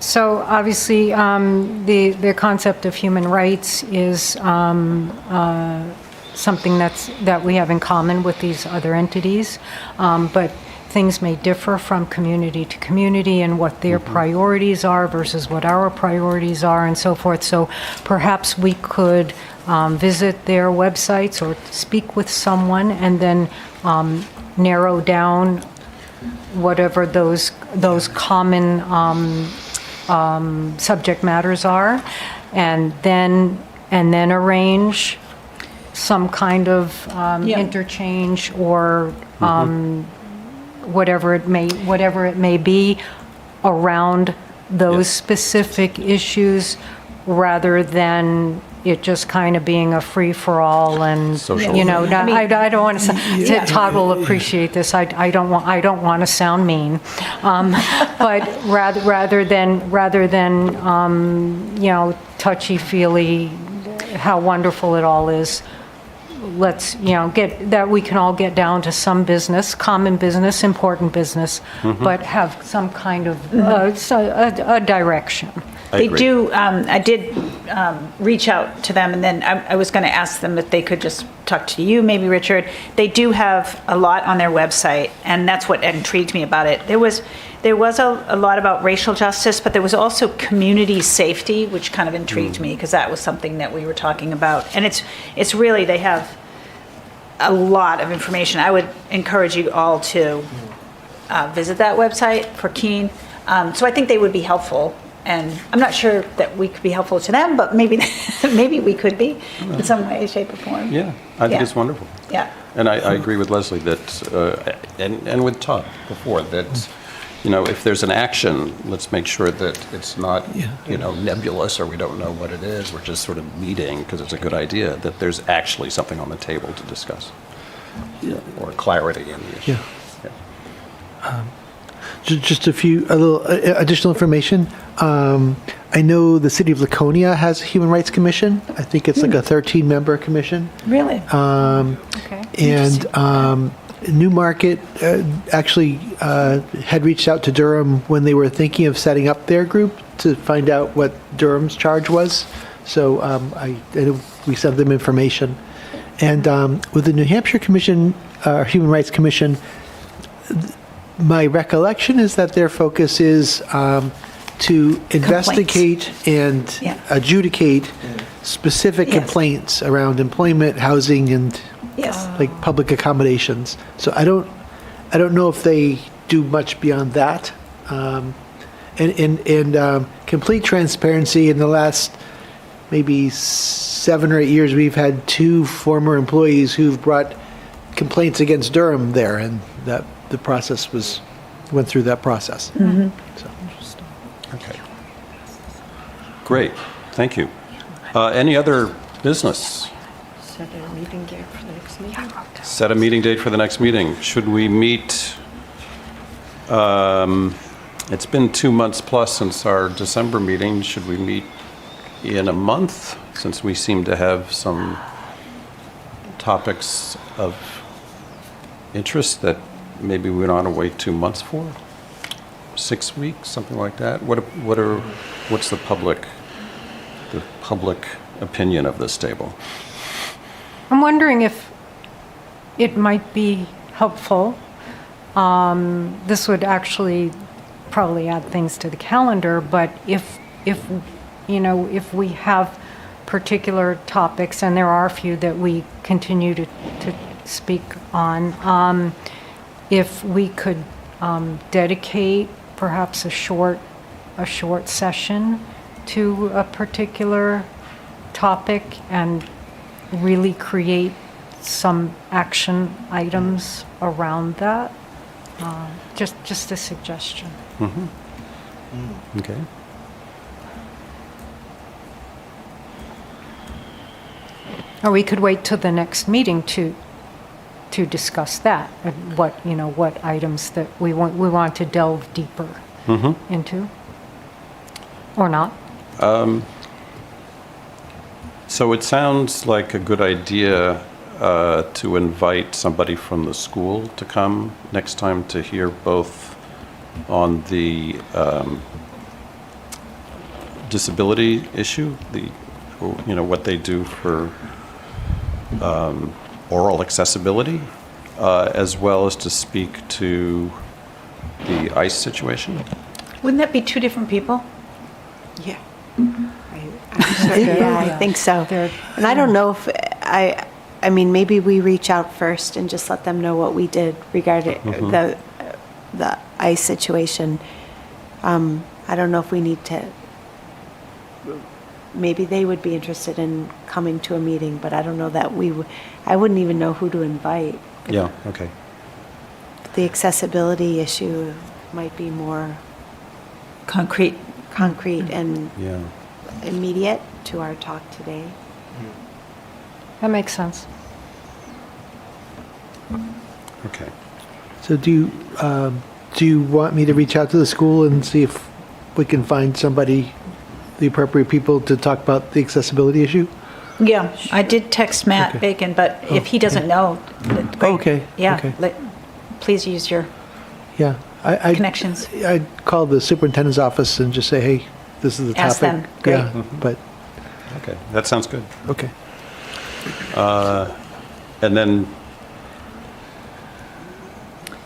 So obviously, the concept of human rights is something that we have in common with these other entities, but things may differ from community to community and what their priorities are versus what our priorities are and so forth. So perhaps we could visit their websites or speak with someone and then narrow down whatever those common subject matters are, and then arrange some kind of interchange or whatever it may be around those specific issues, rather than it just kind of being a free-for-all. And Social. I don't want to. Todd will appreciate this. I don't want to sound mean, but rather than touchy-feely, how wonderful it all is. Let's get that we can all get down to some business, common business, important business, but have some kind of a direction. They do. I did reach out to them, and then I was going to ask them if they could just talk to you, maybe Richard. They do have a lot on their website, and that's what intrigued me about it. There was a lot about racial justice, but there was also community safety, which kind of intrigued me, because that was something that we were talking about. And it's really, they have a lot of information. I would encourage you all to visit that website for Keene. So I think they would be helpful. And I'm not sure that we could be helpful to them, but maybe we could be in some way, shape, or form. Yeah, I think it's wonderful. Yeah. And I agree with Leslie that, and with Todd before, that, if there's an action, let's make sure that it's not, nebulous, or we don't know what it is. We're just sort of meeting because it's a good idea, that there's actually something on the table to discuss. Or clarity in the issue. Just a little additional information. I know the city of Laconia has a human rights commission. I think it's like a 13-member commission. Really? Okay. And Newmarket actually had reached out to Durham when they were thinking of setting up their group to find out what Durham's charge was. So we sent them information. And with the New Hampshire Commission, Human Rights Commission, my recollection is that their focus is to investigate and Yeah. adjudicate specific Yes. complaints around employment, housing, and Yes. like public accommodations. So I don't know if they do much beyond that. Complete transparency, in the last maybe 7 or 8 years, we've had 2 former employees who've brought complaints against Durham there, and that the process went through that process. So. Okay. Great, thank you. Any other business? Set a meeting date for the next meeting. Set a meeting date for the next meeting. Should we meet, it's been 2 months plus since our December meeting. Should we meet in a month, since we seem to have some topics of interest that maybe we don't want to wait 2 months for? 6 weeks, something like that? What's the public opinion of this table? I'm wondering if it might be helpful. This would actually probably add things to the calendar, but if we have particular topics, and there are a few that we continue to speak on, if we could dedicate perhaps a short session to a particular topic and really create some action items around that. Just a suggestion. Okay. Or we could wait till the next meeting to discuss that, and what items that we want to delve deeper into, or not. So it sounds like a good idea to invite somebody from the school to come next time to hear both on the disability issue, what they do for oral accessibility, as well as to speak to the ICE situation. Wouldn't that be 2 different people? Yeah. Yeah, I think so. And I don't know if, I mean, maybe we reach out first and just let them know what we did regarding the ICE situation. I don't know if we need to, maybe they would be interested in coming to a meeting, but I don't know that I wouldn't even know who to invite. Yeah, okay. The accessibility issue might be more Concrete. and Yeah. immediate to our talk today. That makes sense. Okay. So do you want me to reach out to the school and see if we can find somebody, the appropriate people to talk about the accessibility issue? Yeah, I did text Matt Okay. Bacon, but if he doesn't know, great. Okay, Yeah, okay. please use your Yeah. connections. I'd call the superintendent's office and just say, hey, this is the topic. Ask them. Great. Yeah, but, Okay, that sounds good. okay. And then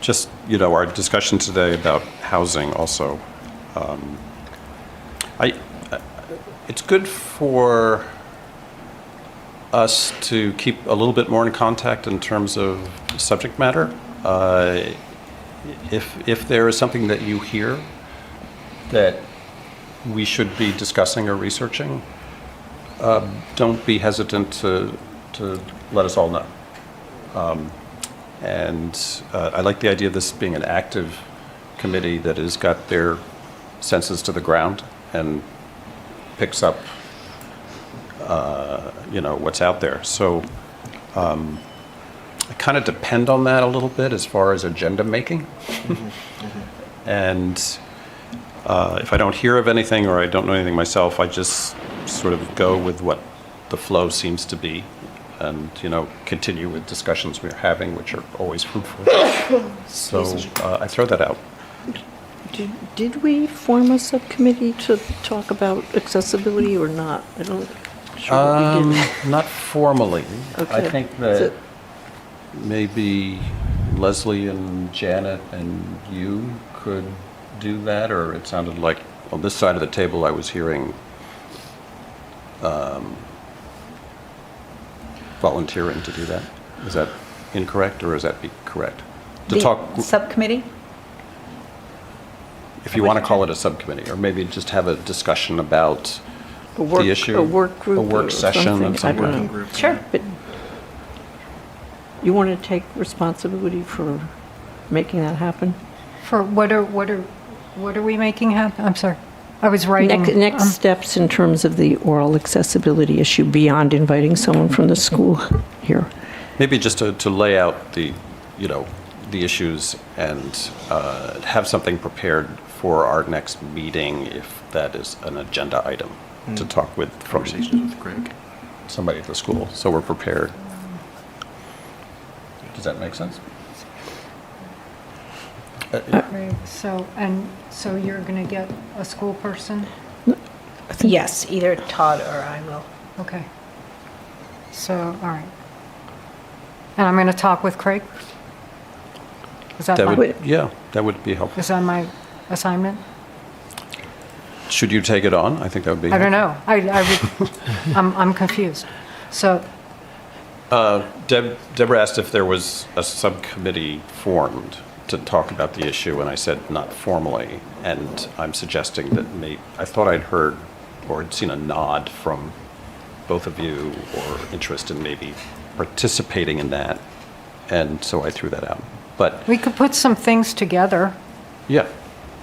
just, our discussion today about housing also. It's good for us to keep a little bit more in contact in terms of subject matter. If there is something that you hear that we should be discussing or researching, don't be hesitant to let us all know. And I like the idea of this being an active committee that has got their senses to the ground and picks up, what's out there. So I kind of depend on that a little bit as far as agenda making. And if I don't hear of anything or I don't know anything myself, I just sort of go with what the flow seems to be. and, continue with discussions we're having, which are always fruitful. So I throw that out. Did we form a subcommittee to talk about accessibility or not? I don't, sure we did. Not formally. I Okay. think Is that it- maybe Leslie and Janet and you could do that, or it sounded like on this side of the table I was hearing volunteering to do that. Is that incorrect, or is that correct? To The talk, subcommittee? if you want to call it a subcommittee, or maybe just have a discussion about the issue. A work group A work or session something, of some I don't kind. know. Sure. But you want to take responsibility for making that happen? For what are we making happen? I'm sorry. I was writing. Next steps in terms of the oral accessibility issue beyond inviting someone from the school here. Maybe just to lay out the issues and have something prepared for our next meeting, if that is an agenda item, to talk with from Greg. somebody at the school, so we're prepared. Does that make sense? Great. So you're going to get a school person? Yes, either Todd or I will. Okay. So, all right. And I'm going to talk with Craig? Is that That my, would, yeah, that would be helpful. is that my assignment? Should you take it on? I think that would be. I don't know. I'm confused. So, Deborah asked if there was a subcommittee formed to talk about the issue, and I said not formally. And I'm suggesting that I thought I'd heard or had seen a nod from both of you or interest in maybe participating in that. And so I threw that out. But we could put some things together. yeah,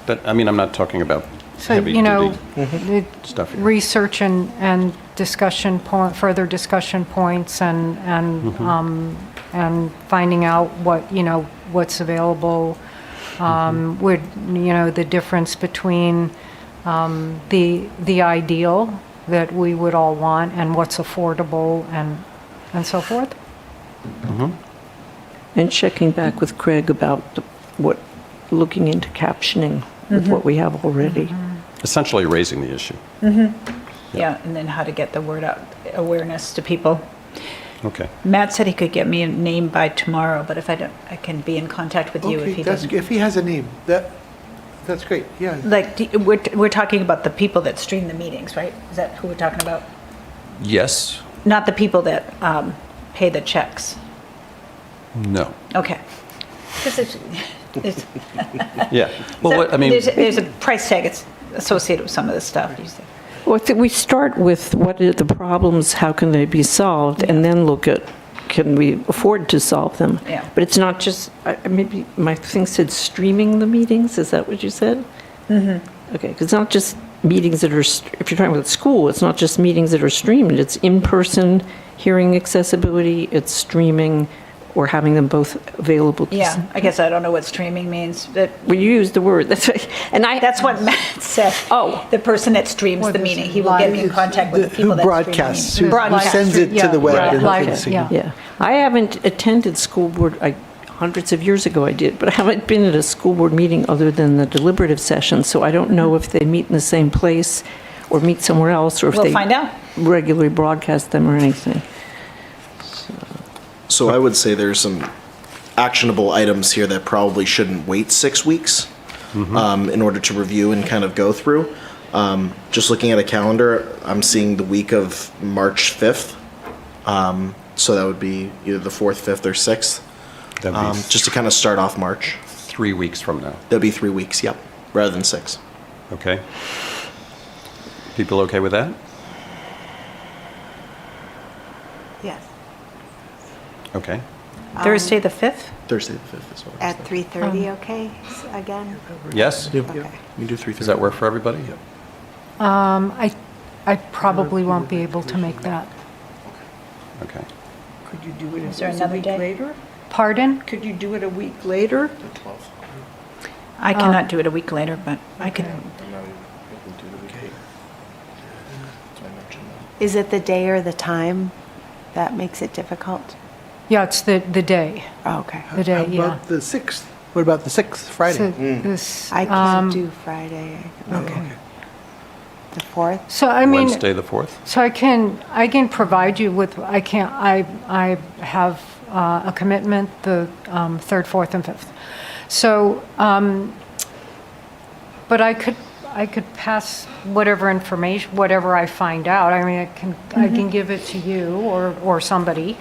I'm not talking about So, heavy duty stuff here. research and discussion further discussion points and finding out what's available, would, the difference between the ideal that we would all want and what's affordable and so forth. And checking back with Craig about looking into captioning with what we have already. Essentially raising the issue. Yeah, and then how to get the word out, awareness to people. Okay. Matt said he could get me a name by tomorrow, but if I don't, I can be in contact with you if Okay, he that's, doesn't. if he has a name, that's great, yeah. Like, we're talking about the people that stream the meetings, right? Is that who we're talking about? Yes. Not the people that pay the checks. No. Okay. 'Cause it's- Yeah. Well, what, there's a price tag associated with some of this stuff. You say. Well, I think we start with what are the problems, how can they be solved, and then look at, can we afford to solve them? Yeah. But it's not just, maybe my thing said streaming the meetings, is that what you said? Mm-hmm. Okay, 'cause it's not just meetings that are, if you're talking about school, it's not just meetings that are streamed, it's in-person hearing accessibility, it's streaming, or having them both available. Yeah, I guess I don't know what streaming means, but Well, you used the word, that's right, and that's what Matt said. Oh. The person that streams What the is meeting, it? he will get me in contact with the people Who that broadcasts, stream who the meeting. who sends it to the web Yeah, and live things. it, yeah. Yeah, I haven't attended school board, hundreds of years ago I did, but I haven't been at a school board meeting other than the deliberative session, so I don't know if they meet in the same place or meet somewhere else, or if We'll they find out. regularly broadcast them or anything. So I would say there's some actionable items here that probably shouldn't wait 6 weeks in order to review and kind of go through. Just looking at a calendar, I'm seeing the week of March 5th. So that would be either the 4th, 5th, or 6th, That'd be just to kind of start off March. 3 weeks from now. That'd be 3 weeks, yep, rather than 6. Okay. People okay with that? Yes, Okay. Thursday, the 5th? Thursday the 5th is what I was at thinking. 3:30, okay, again? Yes? Okay. We can do 3:30. Does that work for everybody? I probably won't be able to make that. Okay. Could you do it Is there a another week day? later? Pardon? Could you do it a week later? I cannot do it a week later, but I could. Is it the day or the time that makes it difficult? Yeah, it's the day, Oh, okay. the day, How yeah. about the 6th? What about the 6th, Friday? So this, I can't do Friday. Okay. The 4th? So I mean, Wednesday, the 4th? so I can provide you with, I have a commitment the 3rd, 4th, and 5th. So, but I could pass whatever information, whatever I find out. I mean, I can give it to you or somebody.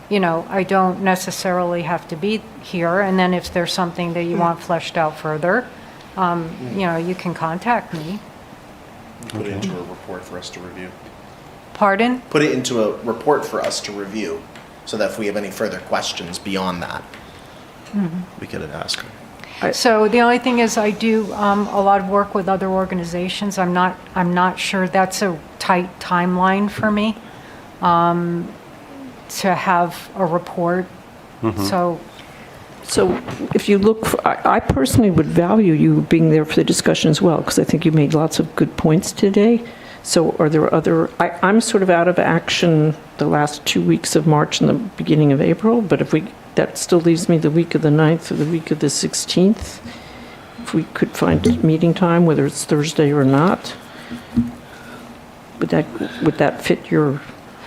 You know, I don't necessarily have to be here, and then if there's something that you want fleshed out further, you know, you can contact me. Put it into a report for us to review. Pardon? Put it into a report for us to review, so that if we have any further questions beyond that, we could ask. So the only thing is I do a lot of work with other organizations. I'm not sure that's a tight timeline for me to have a report. So So if you look, I personally would value you being there for the discussion as well, because I think you made lots of good points today. So are there other, I'm sort of out of action the last 2 weeks of March and the beginning of April, but if we, that still leaves me the week of the 9th or the week of the 16th. If we could find a meeting time, whether it's Thursday or not, would that fit your,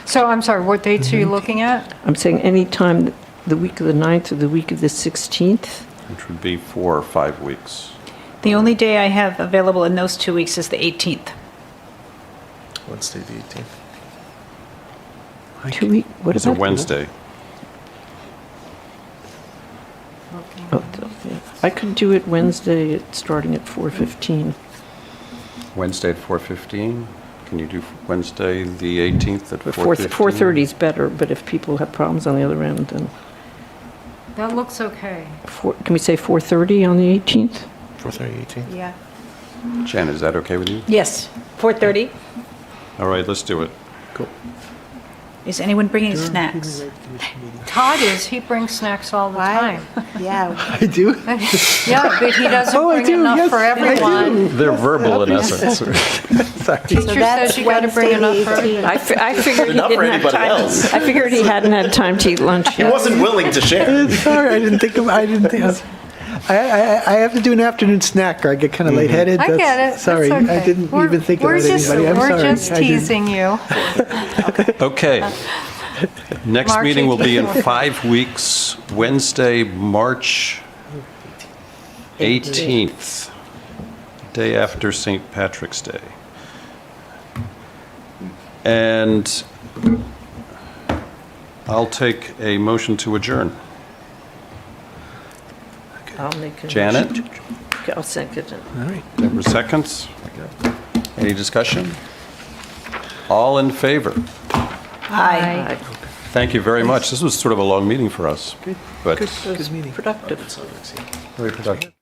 So I'm sorry, what dates are you looking at? I'm saying any time the week of the 9th or the week of the 16th? Which would be 4 or 5 weeks. The only day I have available in those 2 weeks is the 18th. Wednesday, the 18th. 2 week, what It's a about? Wednesday. Oh, yeah. I could do it Wednesday, starting at 4:15. Wednesday at 4:15. Can you do Wednesday, the 18th at 4:15? 4:30 is better, but if people have problems on the other end, then, That looks okay. can we say 4:30 on the 18th? 4:30, 18th. Yeah. Jen, is that okay with you? Yes, 4:30. All right, let's do it. Cool. Is anyone bringing snacks? Todd he brings snacks all the Why? time. Yeah. I do? Yeah, but he doesn't Oh, I bring do, enough yes, for I everyone. They're verbal in essence. Sorry. Teacher that's says you gotta bring enough for Wednesday, everyone. I figured he Enough for didn't have anybody time. else. I figured he hadn't had time to eat lunch He yet. wasn't willing to share. Sorry, I didn't think I have to do an afternoon snack or I get kind of lightheaded. I get it. Sorry, It's okay. I didn't We're- even think we're about just- anybody. I'm sorry. We're just I didn't. teasing you. Okay. Next March meeting will be in 18th. 5 weeks, Wednesday, March 18th, day after St. Patrick's Day. And I'll take a motion to adjourn. I'll make a Janet? motion. Okay, I'll second it. All right. Deborah seconds. Any discussion? All in favor? Aye. Thank you very much. This was sort of a long meeting for us, but Good meeting. Productive. very productive.